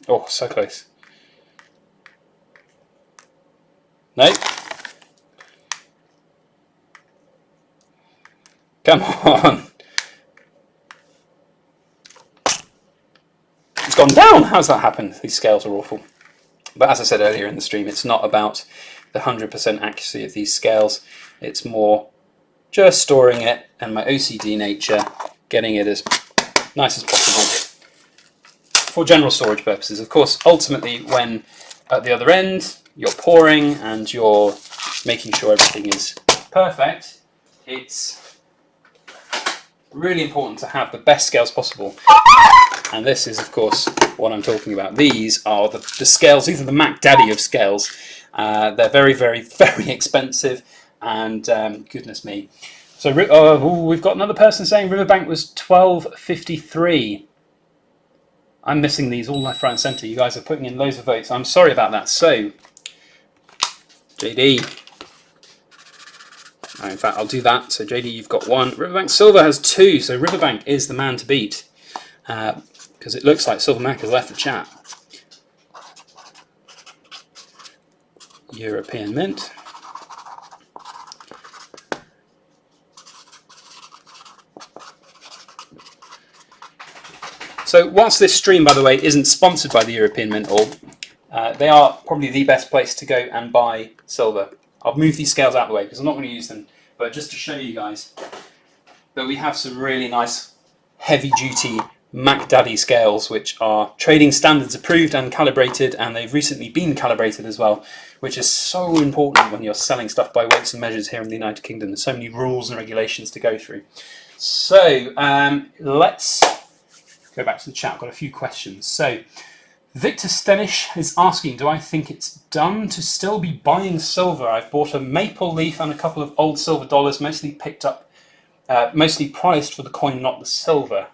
Oh, so close. No. Come on. It's gone down. How's that happened? These scales are awful. But as I said earlier in the stream, it's not about the 100% accuracy of these scales. It's more just storing it and my OCD nature, getting it as nice as possible for general storage purposes. Of course, ultimately, when at the other end, you're pouring and you're making sure everything is perfect, it's really important to have the best scales possible. And this is, of course, what I'm talking about. These are the scales. These are the Mac Daddy of scales. They're very, very, very expensive. And goodness me. So we've got another person saying Riverbank was 12.53. I'm missing these all left, right, and centre. You guys are putting in loads of votes. I'm sorry about that. So, JD. In fact, I'll do that. So, JD, you've got one. Riverbank Silver has two. So, Riverbank is the man to beat. Because it looks like Silver Mac has left the chat. European Mint. So whilst this stream, by the way, isn't sponsored by the European Mint Org, they are probably the best place to go and buy silver. I'll move these scales out of the way because I'm not going to use them, but just to show you guys that we have some really nice heavy-duty Mac Daddy scales, which are trading standards approved and calibrated, and they've recently been calibrated as well, which is so important when you're selling stuff by weights and measures here in the United Kingdom. There's so many rules and regulations to go through. So let's go back to the chat. I've got a few questions. So Victor Stenish is asking, do I think it's dumb to still be buying silver? I've bought a maple leaf and a couple of old silver dollars, mostly picked up, mostly priced for the coin, not the silver.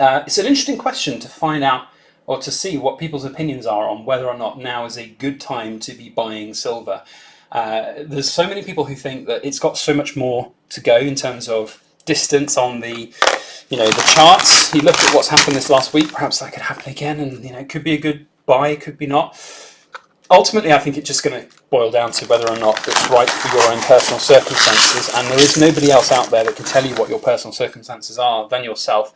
It's an interesting question to find out or to see what people's opinions are on whether or not now is a good time to be buying silver. There's so many people who think that it's got so much more to go in terms of distance on the, the charts. You look at what's happened this last week, perhaps that could happen again, and it could be a good buy, it could be not. Ultimately, I think it's just going to boil down to whether or not it's right for your own personal circumstances, and there is nobody else out there that can tell you what your personal circumstances are than yourself.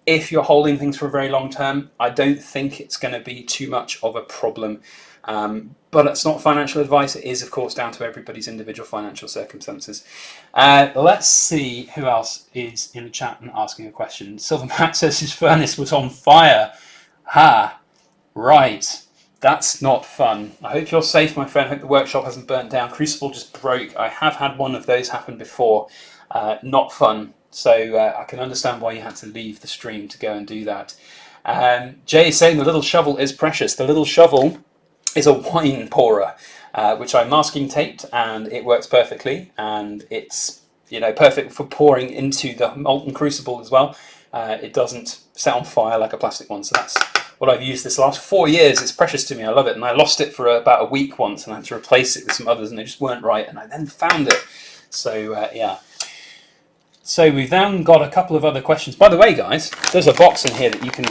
If you're holding things for a very long term, I don't think it's going to be too much of a problem. but it's not financial advice. It is, of course, down to everybody's individual financial circumstances. Let's see who else is in the chat and asking a question. Silvermax says his furnace was on fire. Ha, right. That's not fun. I hope you're safe, my friend. I hope the workshop hasn't burnt down. Crucible just broke. I have had one of those happen before. Not fun. So I can understand why you had to leave the stream to go and do that. Jay is saying the little shovel is precious. The little shovel is a wine pourer, which I masking taped, and it works perfectly. And it's perfect for pouring into the molten crucible as well. It doesn't set on fire like a plastic one. So that's what I've used this last 4 years. It's precious to me. I love it. And I lost it for about a week once, and I had to replace it with some others, and they just weren't right. And I then found it. So yeah. So we've then got a couple of other questions. By the way, guys, there's a box in here that you can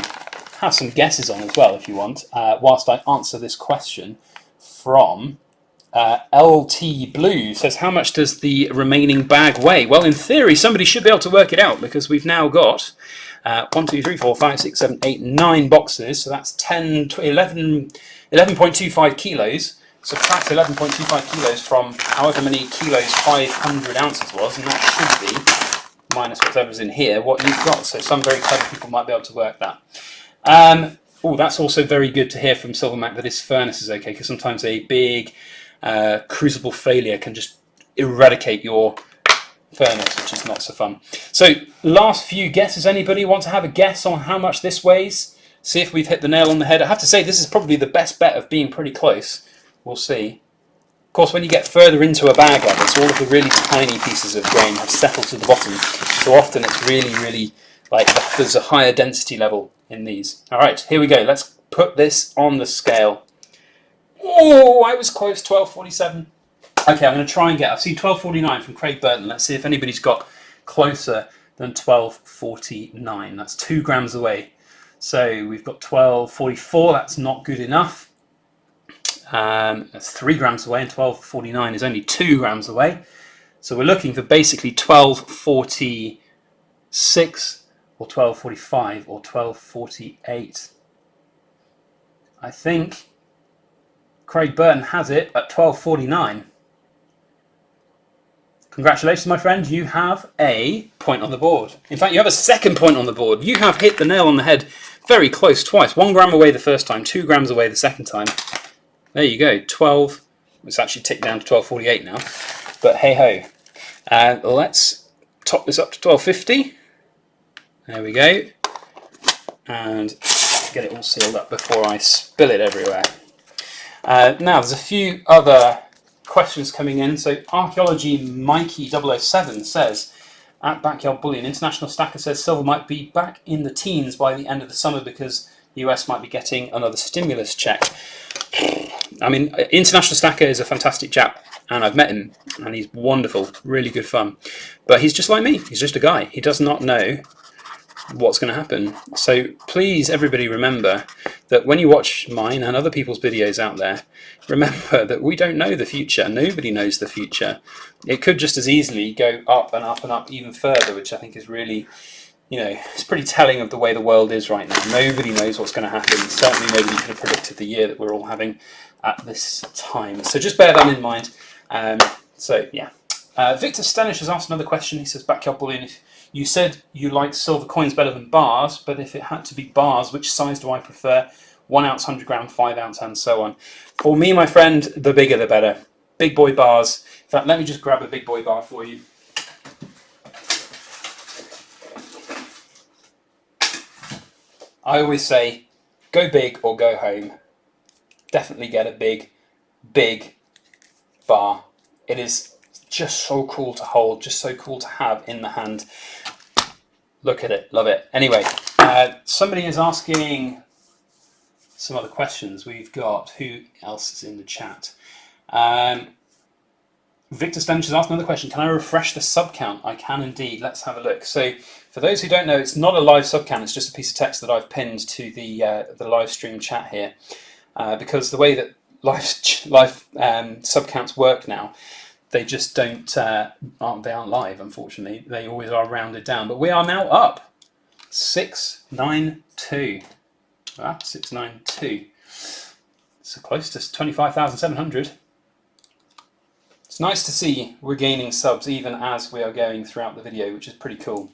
have some guesses on as well if you want, whilst I answer this question from LT Blue. Says, how much does the remaining bag weigh? Well, in theory, somebody should be able to work it out, because we've now got 1, 2, 3, 4, 5, 6, 7, 8, 9 boxes. So that's 11.25 kilos. Subtract 11.25 kilos from however many kilos 500 ounces was, and that should be, minus whatever's in here, what you've got. So some very clever people might be able to work that. Oh, that's also very good to hear from Silvermac that his furnace is okay, because sometimes a big crucible failure can just eradicate your furnace, which is not so fun. So last few guesses. Anybody want to have a guess on how much this weighs? See if we've hit the nail on the head. I have to say this is probably the best bet of being pretty close. We'll see. Of course, when you get further into a bag like this, all of the really tiny pieces of grain have settled to the bottom. So often it's really, really like there's a higher density level in these. All right, here we go. Let's put this on the scale. Oh, I was close. 12.47. Okay, I'm going to try and get. I've seen 12.49 from Craig Burton. Let's see if anybody's got closer than 12.49. That's 2 grams away. So we've got 12.44. That's not good enough. That's 3 grams away, and 12.49 is only 2 grams away. So we're looking for basically 12.46 or 12.45 or 12.48. I think Craig Burton has it at 12.49. Congratulations, my friend. You have a point on the board. In fact, you have a second point on the board. You have hit the nail on the head very close twice. 1 gram away the first time, 2 grams away the second time. There you go, 12. It's actually ticked down to 12.48 now. But hey ho. Let's top this up to 12.50. There we go. And get it all sealed up before I spill it everywhere. Now, there's a few other questions coming in. So Archaeology Mikey 007 says, at Backyard Bullion, International Stacker says silver might be back in the teens by the end of the summer because the US might be getting another stimulus check. I mean, International Stacker is a fantastic chap, and I've met him, and he's wonderful, really good fun. But he's just like me. He's just a guy. He does not know what's going to happen. So please, everybody, remember that when you watch mine and other people's videos out there, remember that we don't know the future. Nobody knows the future. It could just as easily go up and up and up even further, which I think is really, it's pretty telling of the way the world is right now. Nobody knows what's going to happen. Certainly nobody could have predicted the year that we're all having at this time. So just bear that in mind. So yeah. Victor Stenish has asked another question. He says, Backyard Bullion, if you said you like silver coins better than bars, but if it had to be bars, which size do I prefer? 1 ounce, 100 gram, 5 ounce, and so on. For me, my friend, the bigger the better. Big boy bars. In fact, let me just grab a big boy bar for you. I always say, go big or go home. Definitely get a big, big bar. It is just so cool to hold, just so cool to have in the hand. Look at it, love it. Anyway, somebody is asking some other questions. We've got, who else is in the chat? Victor Stench has asked another question. Can I refresh the sub count? I can indeed. Let's have a look. So for those who don't know, it's not a live sub count. It's just a piece of text that I've pinned to the live stream chat here. Because the way that live sub counts work now, they just aren't live, unfortunately. They always are rounded down. But we are now up 692. 692. So close to 25,700. It's nice to see we're gaining subs even as we are going throughout the video, which is pretty cool.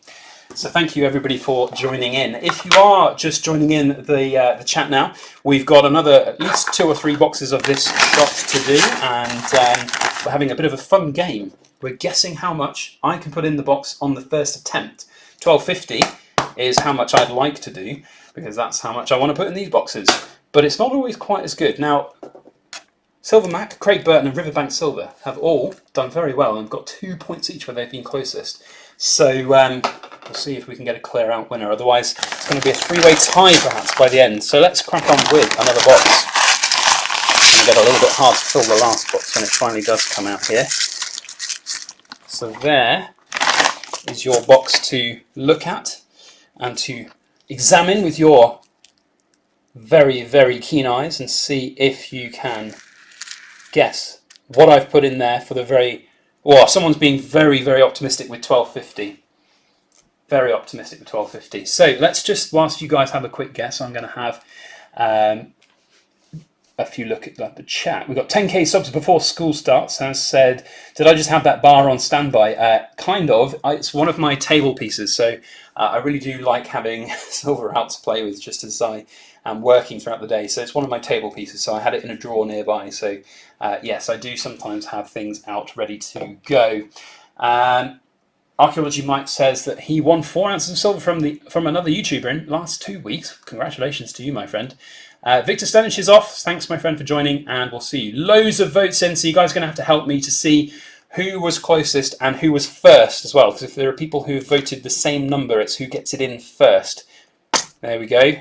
So thank you everybody for joining in. If you are just joining in the chat now, we've got another at least 2 or 3 boxes of this shot to do, and we're having a bit of a fun game. We're guessing how much I can put in the box on the first attempt. 1250 is how much I'd like to do, because that's how much I want to put in these boxes. But it's not always quite as good. Now, Silver Mac, Craig Burton and Riverbank Silver have all done very well and got 2 points each where they've been closest. So we'll see if we can get a clear out winner. Otherwise, it's going to be a 3-way tie perhaps by the end. So let's crack on with another box. It's going to get a little bit hard to fill the last box when it finally does come out here. So there is your box to look at and to examine with your very, very keen eyes and see if you can guess what I've put in there for the very... Well, someone's being very, very optimistic with 1250. Very optimistic with 1250. So let's just, whilst you guys have a quick guess, I'm going to have a few look at the chat. We've got 10k subs before school starts. As said, did I just have that bar on standby? Kind of. It's one of my table pieces, so I really do like having silver out to play with just as I am working throughout the day. So it's one of my table pieces, so I had it in a drawer nearby. So yes, I do sometimes have things out ready to go. Archaeology Mike says that he won 4 ounces of silver from another YouTuber in the last 2 weeks. Congratulations to you, my friend. Victor Stenich is off. Thanks, my friend, for joining, and we'll see you. Loads of votes in, so you guys are going to have to help me to see who was closest and who was first as well, because if there are people who have voted the same number, it's who gets it in first. There we go.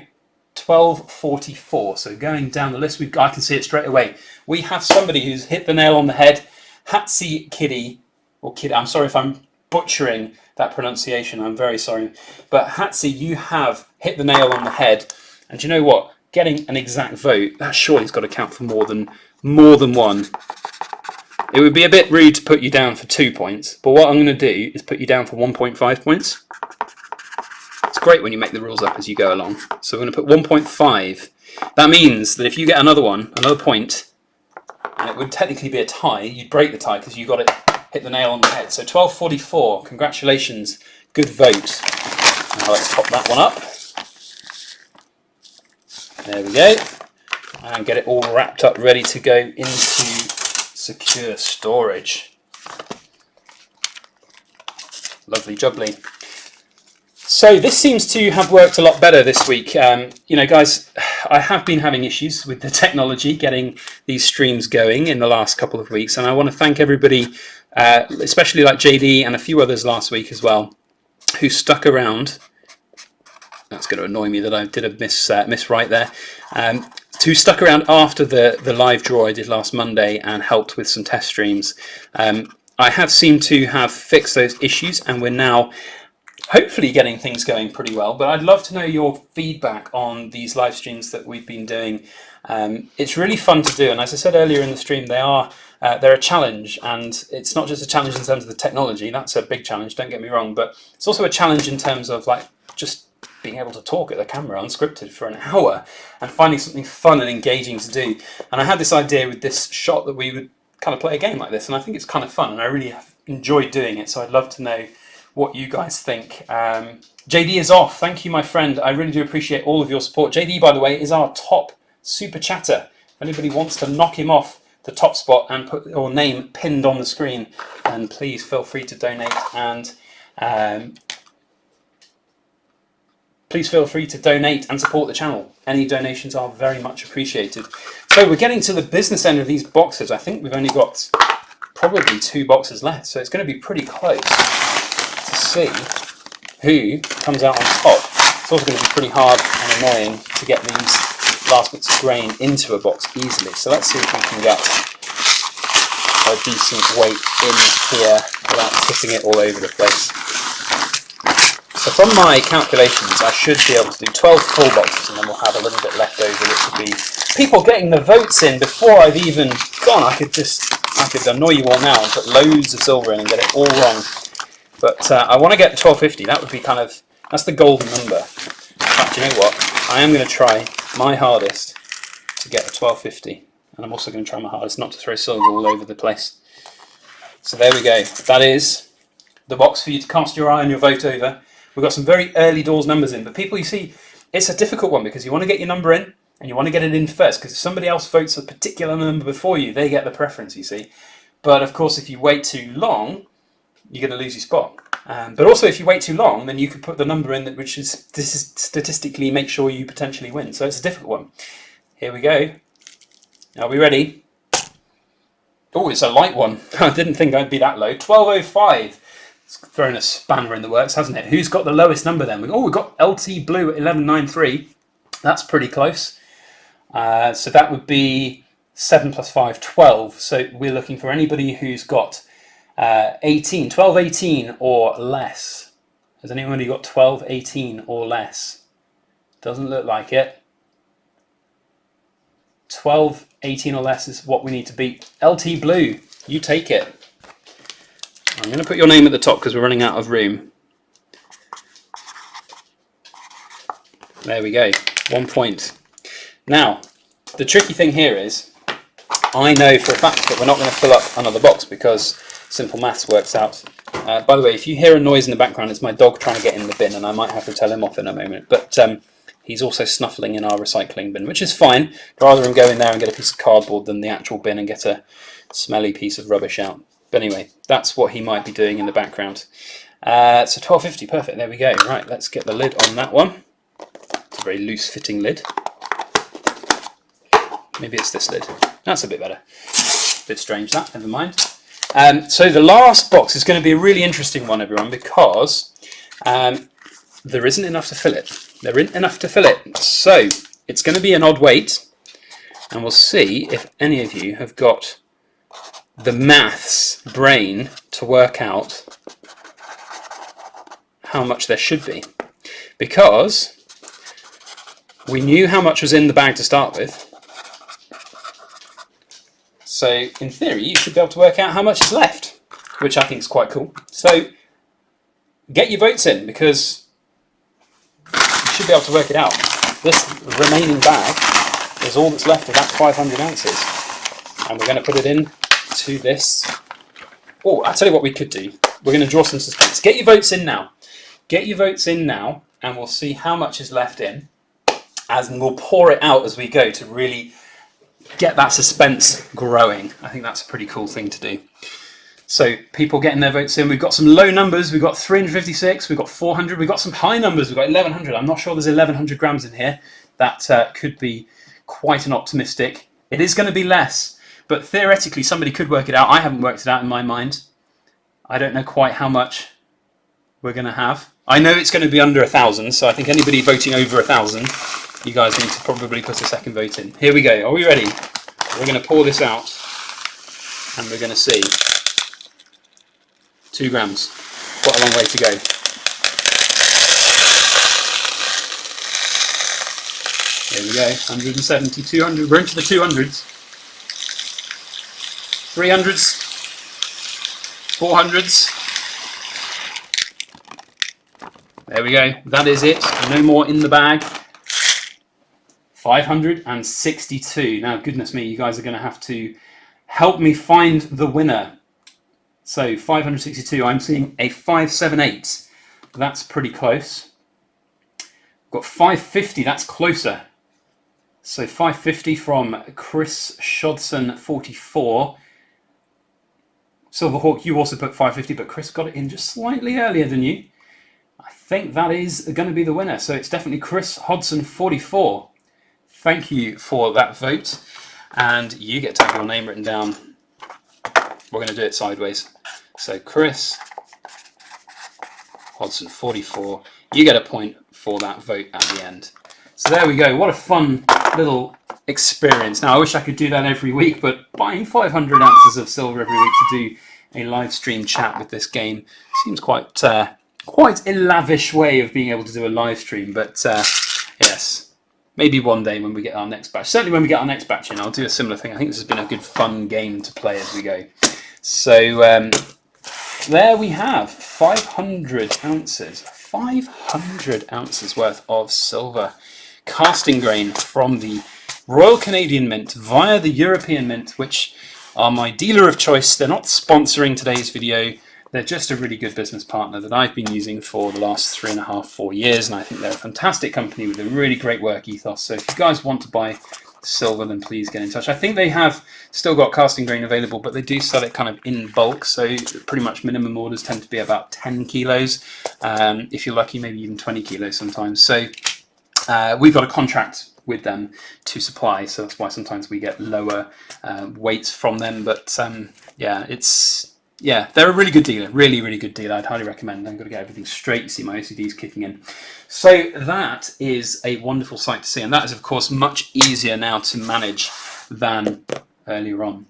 1244. So going down the list, I can see it straight away. We have somebody who's hit the nail on the head. Hatsi Kiddy, or Kid. I'm sorry if I'm butchering that pronunciation. I'm very sorry. But Hatsi, you have hit the nail on the head. And do you know what? Getting an exact vote, that surely has got to count for more than one. It would be a bit rude to put you down for 2 points, but what I'm going to do is put you down for 1.5 points. It's great when you make the rules up as you go along. So we're going to put 1.5. That means that if you get another point, and it would technically be a tie, you'd break the tie because you got it hit the nail on the head. So 1244, congratulations, good vote. Now let's pop that one up. There we go. And get it all wrapped up, ready to go into secure storage. Lovely jubbly. So this seems to have worked a lot better this week. You know, guys, I have been having issues with the technology getting these streams going in the last couple of weeks, and I want to thank everybody, especially like JD and a few others last week as well, who stuck around. That's going to annoy me that I did a miss right there. Who stuck around after the live draw I did last Monday and helped with some test streams. I have seemed to have fixed those issues, and we're now hopefully getting things going pretty well. But I'd love to know your feedback on these live streams that we've been doing. It's really fun to do, and as I said earlier in the stream, they're a challenge, and it's not just a challenge in terms of the technology. That's a big challenge, don't get me wrong, but it's also a challenge in terms of like just being able to talk at the camera unscripted for an hour and finding something fun and engaging to do. And I had this idea with this shot that we would kind of play a game like this, and I think it's kind of fun, and I really have enjoyed doing it, so I'd love to know what you guys think. JD is off. Thank you, my friend. I really do appreciate all of your support. JD, by the way, is our top super chatter. If anybody wants to knock him off the top spot and put your name pinned on the screen, then please feel free to donate, and please feel free to donate and support the channel. Any donations are very much appreciated. So we're getting to the business end of these boxes. I think we've only got probably 2 boxes left, so it's going to be pretty close to see who comes out on top. It's also going to be pretty hard and annoying to get these last bits of grain into a box easily. So let's see if we can get a decent weight in here without tipping it all over the place. So from my calculations, I should be able to do 12 full boxes, and then we'll have a little bit left over, which will be people getting the votes in before I've even gone. I could annoy you all now and put loads of silver in and get it all wrong. But I want to get to 1250. That would be that's the golden number. In fact, you know what? I am going to try my hardest to get a 1250. And I'm also going to try my hardest not to throw silver all over the place. So there we go. That is the box for you to cast your eye and your vote over. We've got some very early doors numbers in, but people, you see, it's a difficult one because you want to get your number in and you want to get it in first, because if somebody else votes a particular number before you, they get the preference, you see. But of course, if you wait too long, you're going to lose your spot. But also, if you wait too long, then you could put the number in that which is statistically make sure you potentially win. So it's a difficult one. Here we go. Are we ready? Oh, it's a light one. I didn't think I'd be that low. 1205. It's thrown a spanner in the works, hasn't it? Who's got the lowest number then? Oh, we've got LT Blue at 1193. That's pretty close. So that would be 7 plus 5, 12. So we're looking for anybody who's got 18, 12, 18 or less. Has anybody got 12, 18 or less? Doesn't look like it. 12, 18 or less is what we need to beat. LT Blue, you take it. I'm going to put your name at the top because we're running out of room. There we go, 1 point. Now, the tricky thing here is, I know for a fact that we're not going to fill up another box because simple maths works out. By the way, if you hear a noise in the background, it's my dog trying to get in the bin, and I might have to tell him off in a moment. But he's also snuffling in our recycling bin, which is fine. Rather than go in there and get a piece of cardboard than the actual bin and get a smelly piece of rubbish out. But anyway, that's what he might be doing in the background. So 1250, perfect, there we go. Right, let's get the lid on that one. It's a very loose fitting lid. Maybe it's this lid. That's a bit better. Bit strange that, never mind. So the last box is going to be a really interesting one, everyone, because there isn't enough to fill it. There isn't enough to fill it. So it's going to be an odd weight, and we'll see if any of you have got the maths brain to work out how much there should be. Because we knew how much was in the bag to start with. So in theory, you should be able to work out how much is left, which I think is quite cool. So get your votes in, because you should be able to work it out. This remaining bag is all that's left of that 500 ounces. And we're going to put it in to this. Oh, I'll tell you what we could do. We're going to draw some suspense. Get your votes in now. Get your votes in now, and we'll see how much is left in. And we'll pour it out as we go to really get that suspense growing. I think that's a pretty cool thing to do. So people getting their votes in. We've got some low numbers. We've got 356. We've got 400. We've got some high numbers. We've got 1100. I'm not sure there's 1100 grams in here. That could be quite an optimistic. It is going to be less, but theoretically somebody could work it out. I haven't worked it out in my mind. I don't know quite how much we're going to have. I know it's going to be under 1,000, so I think anybody voting over 1,000, you guys need to probably put a second vote in. Here we go. Are we ready? We're going to pour this out, and we're going to see 2 grams. Quite a long way to go. There we go. 170, 200. We're into the 200s. 300s. 400s. There we go. That is it. No more in the bag. 562. Now, goodness me, you guys are going to have to help me find the winner. So 562. I'm seeing a 578. That's pretty close. Got 550. That's closer. So 550 from Chris Shodson 44. Silverhawk, you also put 550, but Chris got it in just slightly earlier than you. I think that is going to be the winner. So it's definitely Chris Hodson 44. Thank you for that vote. And you get to have your name written down. We're going to do it sideways. So Chris Hodson 44. You get a point for that vote at the end. So there we go. What a fun little experience. Now, I wish I could do that every week, but buying 500 ounces of silver every week to do a live stream chat with this game seems quite a lavish way of being able to do a live stream. But yes, maybe one day when we get our next batch. Certainly when we get our next batch in, I'll do a similar thing. I think this has been a good fun game to play as we go. So there we have 500 ounces. 500 ounces worth of silver casting grain from the Royal Canadian Mint via the European Mint, which are my dealer of choice. They're not sponsoring today's video. They're just a really good business partner that I've been using for the last 3.5, 4 years, and I think they're a fantastic company with a really great work ethos. So if you guys want to buy silver, then please get in touch. I think they have still got casting grain available, but they do sell it kind of in bulk, so pretty much minimum orders tend to be about 10 kilos. If you're lucky, maybe even 20 kilos sometimes. So we've got a contract with them to supply, so that's why sometimes we get lower weights from them. But yeah, they're a really good dealer, really good dealer. I'd highly recommend. I'm going to get everything straight. You see my OCD's kicking in. So that is a wonderful sight to see, and that is of course much easier now to manage than earlier on.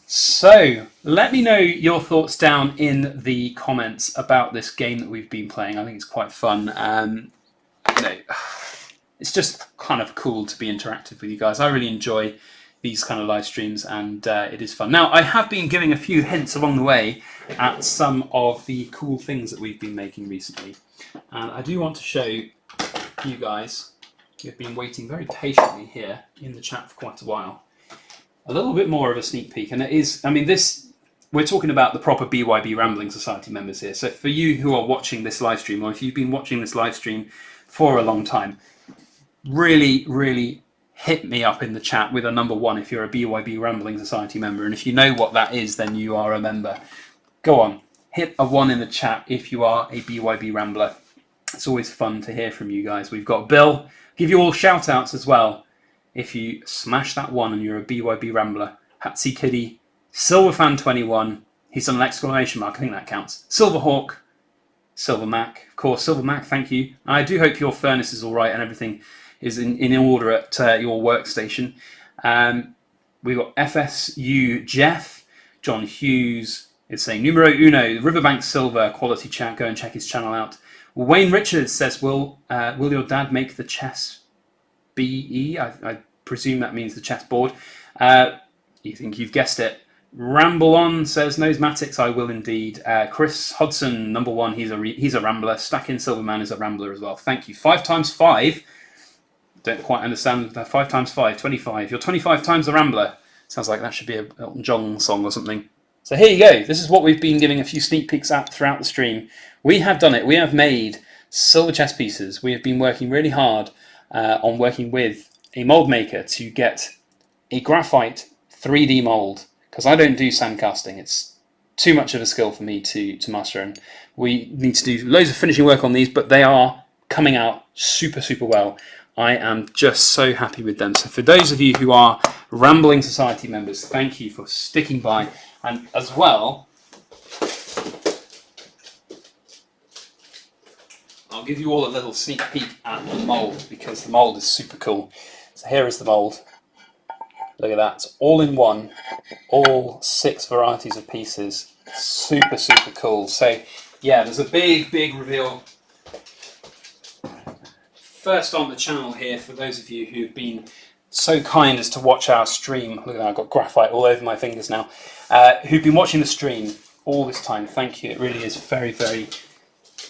So let me know your thoughts down in the comments about this game that we've been playing. I think it's quite fun. It's just kind of cool to be interactive with you guys. I really enjoy these kind of live streams, and it is fun. Now, I have been giving a few hints along the way at some of the cool things that we've been making recently. And I do want to show you guys, who've been waiting very patiently here in the chat for quite a while, a little bit more of a sneak peek. And it is, I mean, we're talking about the proper BYB Rambling Society members here. So for you who are watching this live stream, or if you've been watching this live stream for a long time, really hit me up in the chat with a number 1 if you're a BYB Rambling Society member. And if you know what that is, then you are a member. Go on, hit a 1 in the chat if you are a BYB Rambler. It's always fun to hear from you guys. We've got Bill. Give you all shout outs as well if you smash that 1 and you're a BYB Rambler. Hatsy Kitty, Silverfan21, he's done an exclamation mark, I think that counts. Silverhawk, Silver Mac, of course, Silver Mac, thank you. I do hope your furnace is all right and everything is in order at your workstation. We've got FSU Jeff, John Hughes is saying numero uno, Riverbank Silver, quality chat, go and check his channel out. Wayne Richards says, will your dad make the chess BE? I presume that means the chessboard. You think you've guessed it. Ramble On says, Nosmatics, I will indeed. Chris Hodson, number 1, he's a Rambler. Stacking Silverman is a Rambler as well. Thank you. 5 times 5. Don't quite understand. 5 times 5, 25. You're 25 times the Rambler. Sounds like that should be a Elton John song or something. So here you go. This is what we've been giving a few sneak peeks at throughout the stream. We have done it. We have made silver chess pieces. We have been working really hard on working with a mold maker to get a graphite 3D mold, because I don't do sand casting. It's too much of a skill for me to master, and we need to do loads of finishing work on these, but they are coming out super well. I am just so happy with them. So for those of you who are Rambling Society members, thank you for sticking by. And as well, I'll give you all a little sneak peek at the mold, because the mold is super cool. So here is the mold. Look at that, it's all in one, all 6 varieties of pieces. Super cool. So yeah, there's a big reveal first on the channel here for those of you who've been so kind as to watch our stream. Look at that, I've got graphite all over my fingers now. Who've been watching the stream all this time, thank you. It really is very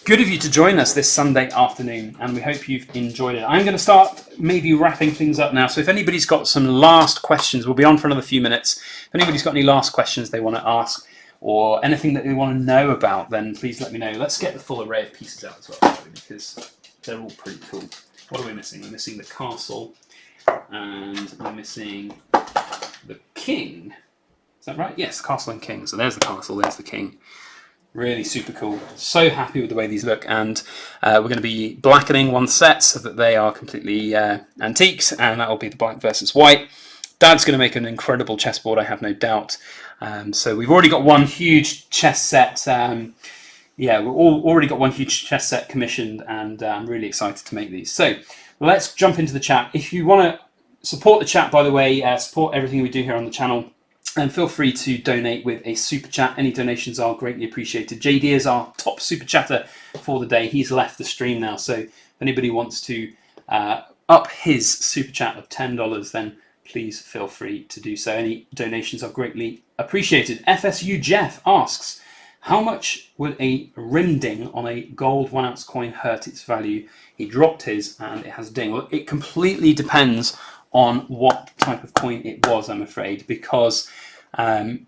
good of you to join us this Sunday afternoon, and we hope you've enjoyed it. I'm going to start maybe wrapping things up now, so if anybody's got some last questions, we'll be on for another few minutes. If anybody's got any last questions they want to ask, or anything that they want to know about, then please let me know. Let's get the full array of pieces out as well, because they're all pretty cool. What are we missing? We're missing the castle, and we're missing the king. Is that right? Yes, castle and king. So there's the castle, there's the king. Really super cool. So happy with the way these look, and we're going to be blackening one set so that they are completely antiques, and that will be the black versus white. Dad's going to make an incredible chessboard, I have no doubt. So we've already got one huge chess set. Yeah, we've already got one huge chess set commissioned, and I'm really excited to make these. So let's jump into the chat. If you want to support the chat, by the way, support everything we do here on the channel, and feel free to donate with a super chat. Any donations are greatly appreciated. JD is our top super chatter for the day. He's left the stream now, so if anybody wants to up his super chat of $10, then please feel free to do so. Any donations are greatly appreciated. FSU Jeff asks, how much would a Rending on a gold 1 ounce coin hurt its value? He dropped his and it has a ding. Well, it completely depends on what type of coin it was, I'm afraid, because gold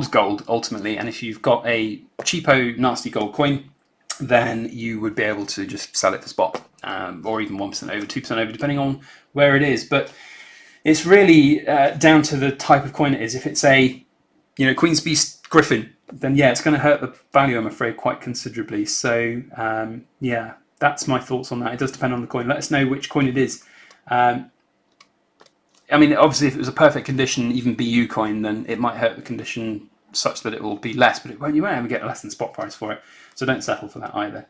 is gold ultimately, and if you've got a cheapo, nasty gold coin, then you would be able to just sell it for spot, or even 1% over, 2% over, depending on where it is. But it's really down to the type of coin it is. If it's a Queen's Beast Griffin, then yeah, it's going to hurt the value, I'm afraid, quite considerably. So yeah, that's my thoughts on that. It does depend on the coin. Let us know which coin it is. I mean, obviously, if it was a perfect condition, even BU coin, then it might hurt the condition such that it will be less, but you won't ever get less than spot price for it. So don't settle for that either.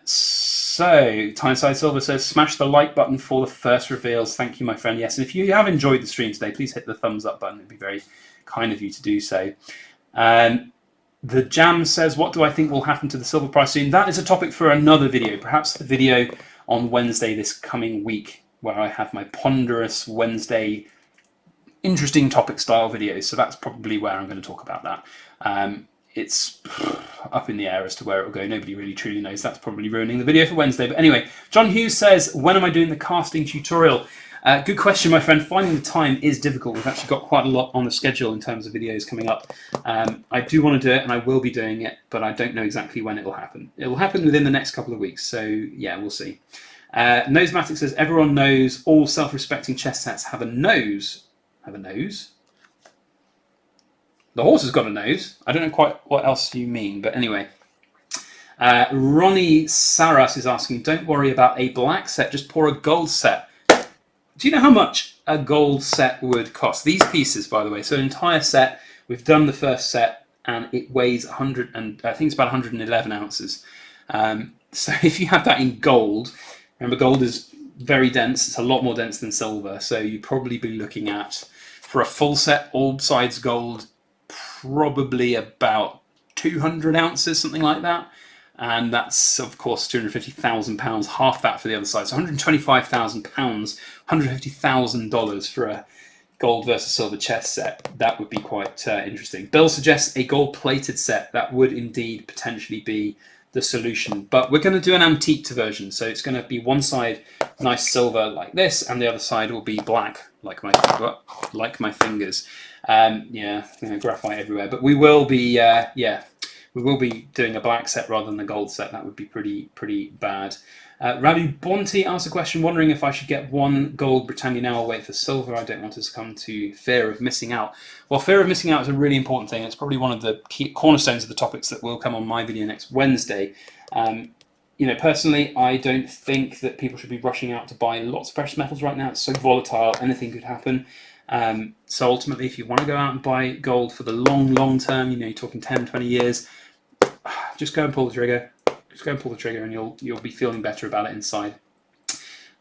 So Tyneside Silver says, smash the like button for the first reveals. Thank you, my friend. Yes, and if you have enjoyed the stream today, please hit the thumbs up button. It'd be very kind of you to do so. The Jam says, what do I think will happen to the silver price soon? That is a topic for another video, perhaps the video on Wednesday this coming week, where I have my ponderous Wednesday interesting topic style videos. So that's probably where I'm going to talk about that. It's up in the air as to where it will go. Nobody really truly knows. That's probably ruining the video for Wednesday. But anyway, John Hughes says, when am I doing the casting tutorial? Good question, my friend. Finding the time is difficult. We've actually got quite a lot on the schedule in terms of videos coming up. I do want to do it, and I will be doing it, but I don't know exactly when it will happen. It will happen within the next couple of weeks. So yeah, we'll see. Nosematic says, everyone knows all self-respecting chess sets have a nose. Have a nose? The horse has got a nose. I don't know quite what else you mean, but anyway. Ronnie Saras is asking, don't worry about a black set, just pour a gold set. Do you know how much a gold set would cost? These pieces, by the way, so an entire set, we've done the first set, and it weighs 100, and I think it's about 111 ounces. So if you have that in gold, remember, gold is very dense. It's a lot more dense than silver. So you'd probably be looking at, for a full set, all sides gold, probably about 200 ounces, something like that. And that's, of course, £250,000, half that for the other side. So £125,000, $150,000 for a gold versus silver chess set. That would be quite interesting. Bill suggests a gold-plated set. That would indeed potentially be the solution, but we're going to do an antiqued version, so it's going to be one side nice silver like this, and the other side will be black like my fingers. Yeah, graphite everywhere, but we will be we will be doing a black set rather than a gold set. That would be pretty bad. Ravi Bonti asked a question, wondering if I should get one gold Britannia now or wait for silver. I don't want to succumb to fear of missing out. Well, fear of missing out is a really important thing. It's probably one of the key cornerstones of the topics that will come on my video next Wednesday. Personally, I don't think that people should be rushing out to buy lots of precious metals right now. It's so volatile, anything could happen. So ultimately, if you want to go out and buy gold for the long term, you're talking 10, 20 years, just go and pull the trigger. Just go and pull the trigger, and you'll be feeling better about it inside.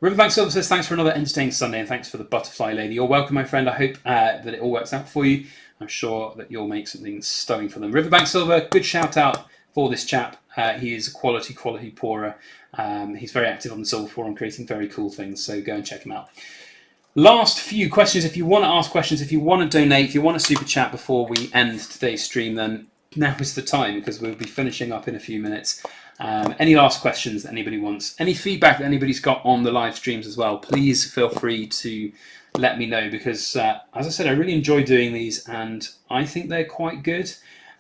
Riverbank Silver says, thanks for another entertaining Sunday, and thanks for the butterfly lady. You're welcome, my friend. I hope that it all works out for you. I'm sure that you'll make something stunning for them. Riverbank Silver, good shout out for this chap. He is a quality pourer. He's very active on the Silver Forum, creating very cool things, so go and check him out. Last few questions. If you want to ask questions, if you want to donate, if you want to super chat before we end today's stream, then now is the time, because we'll be finishing up in a few minutes. Any last questions that anybody wants, any feedback that anybody's got on the live streams as well, please feel free to let me know, because as I said, I really enjoy doing these, and I think they're quite good.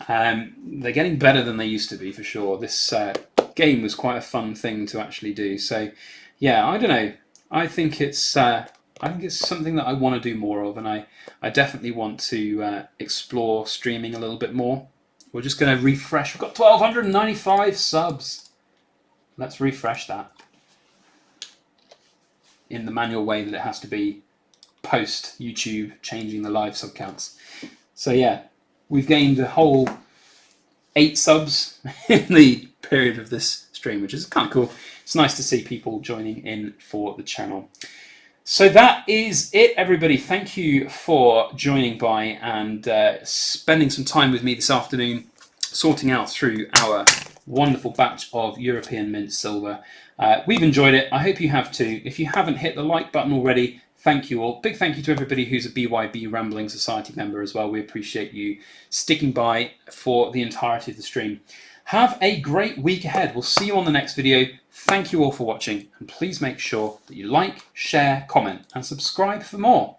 They're getting better than they used to be, for sure. This game was quite a fun thing to actually do. So yeah, I don't know. I think it's something that I want to do more of, and I definitely want to explore streaming a little bit more. We're just going to refresh. We've got 1,295 subs. Let's refresh that in the manual way that it has to be post YouTube changing the live sub counts. So yeah, we've gained a whole 8 subs in the period of this stream, which is kind of cool. It's nice to see people joining in for the channel. So that is it, everybody. Thank you for joining by and spending some time with me this afternoon, sorting out through our wonderful batch of European Mint Silver. We've enjoyed it. I hope you have too. If you haven't hit the like button already, thank you all. Big thank you to everybody who's a BYB Rambling Society member as well. We appreciate you sticking by for the entirety of the stream. Have a great week ahead. We'll see you on the next video. Thank you all for watching, and please make sure that you like, share, comment, and subscribe for more.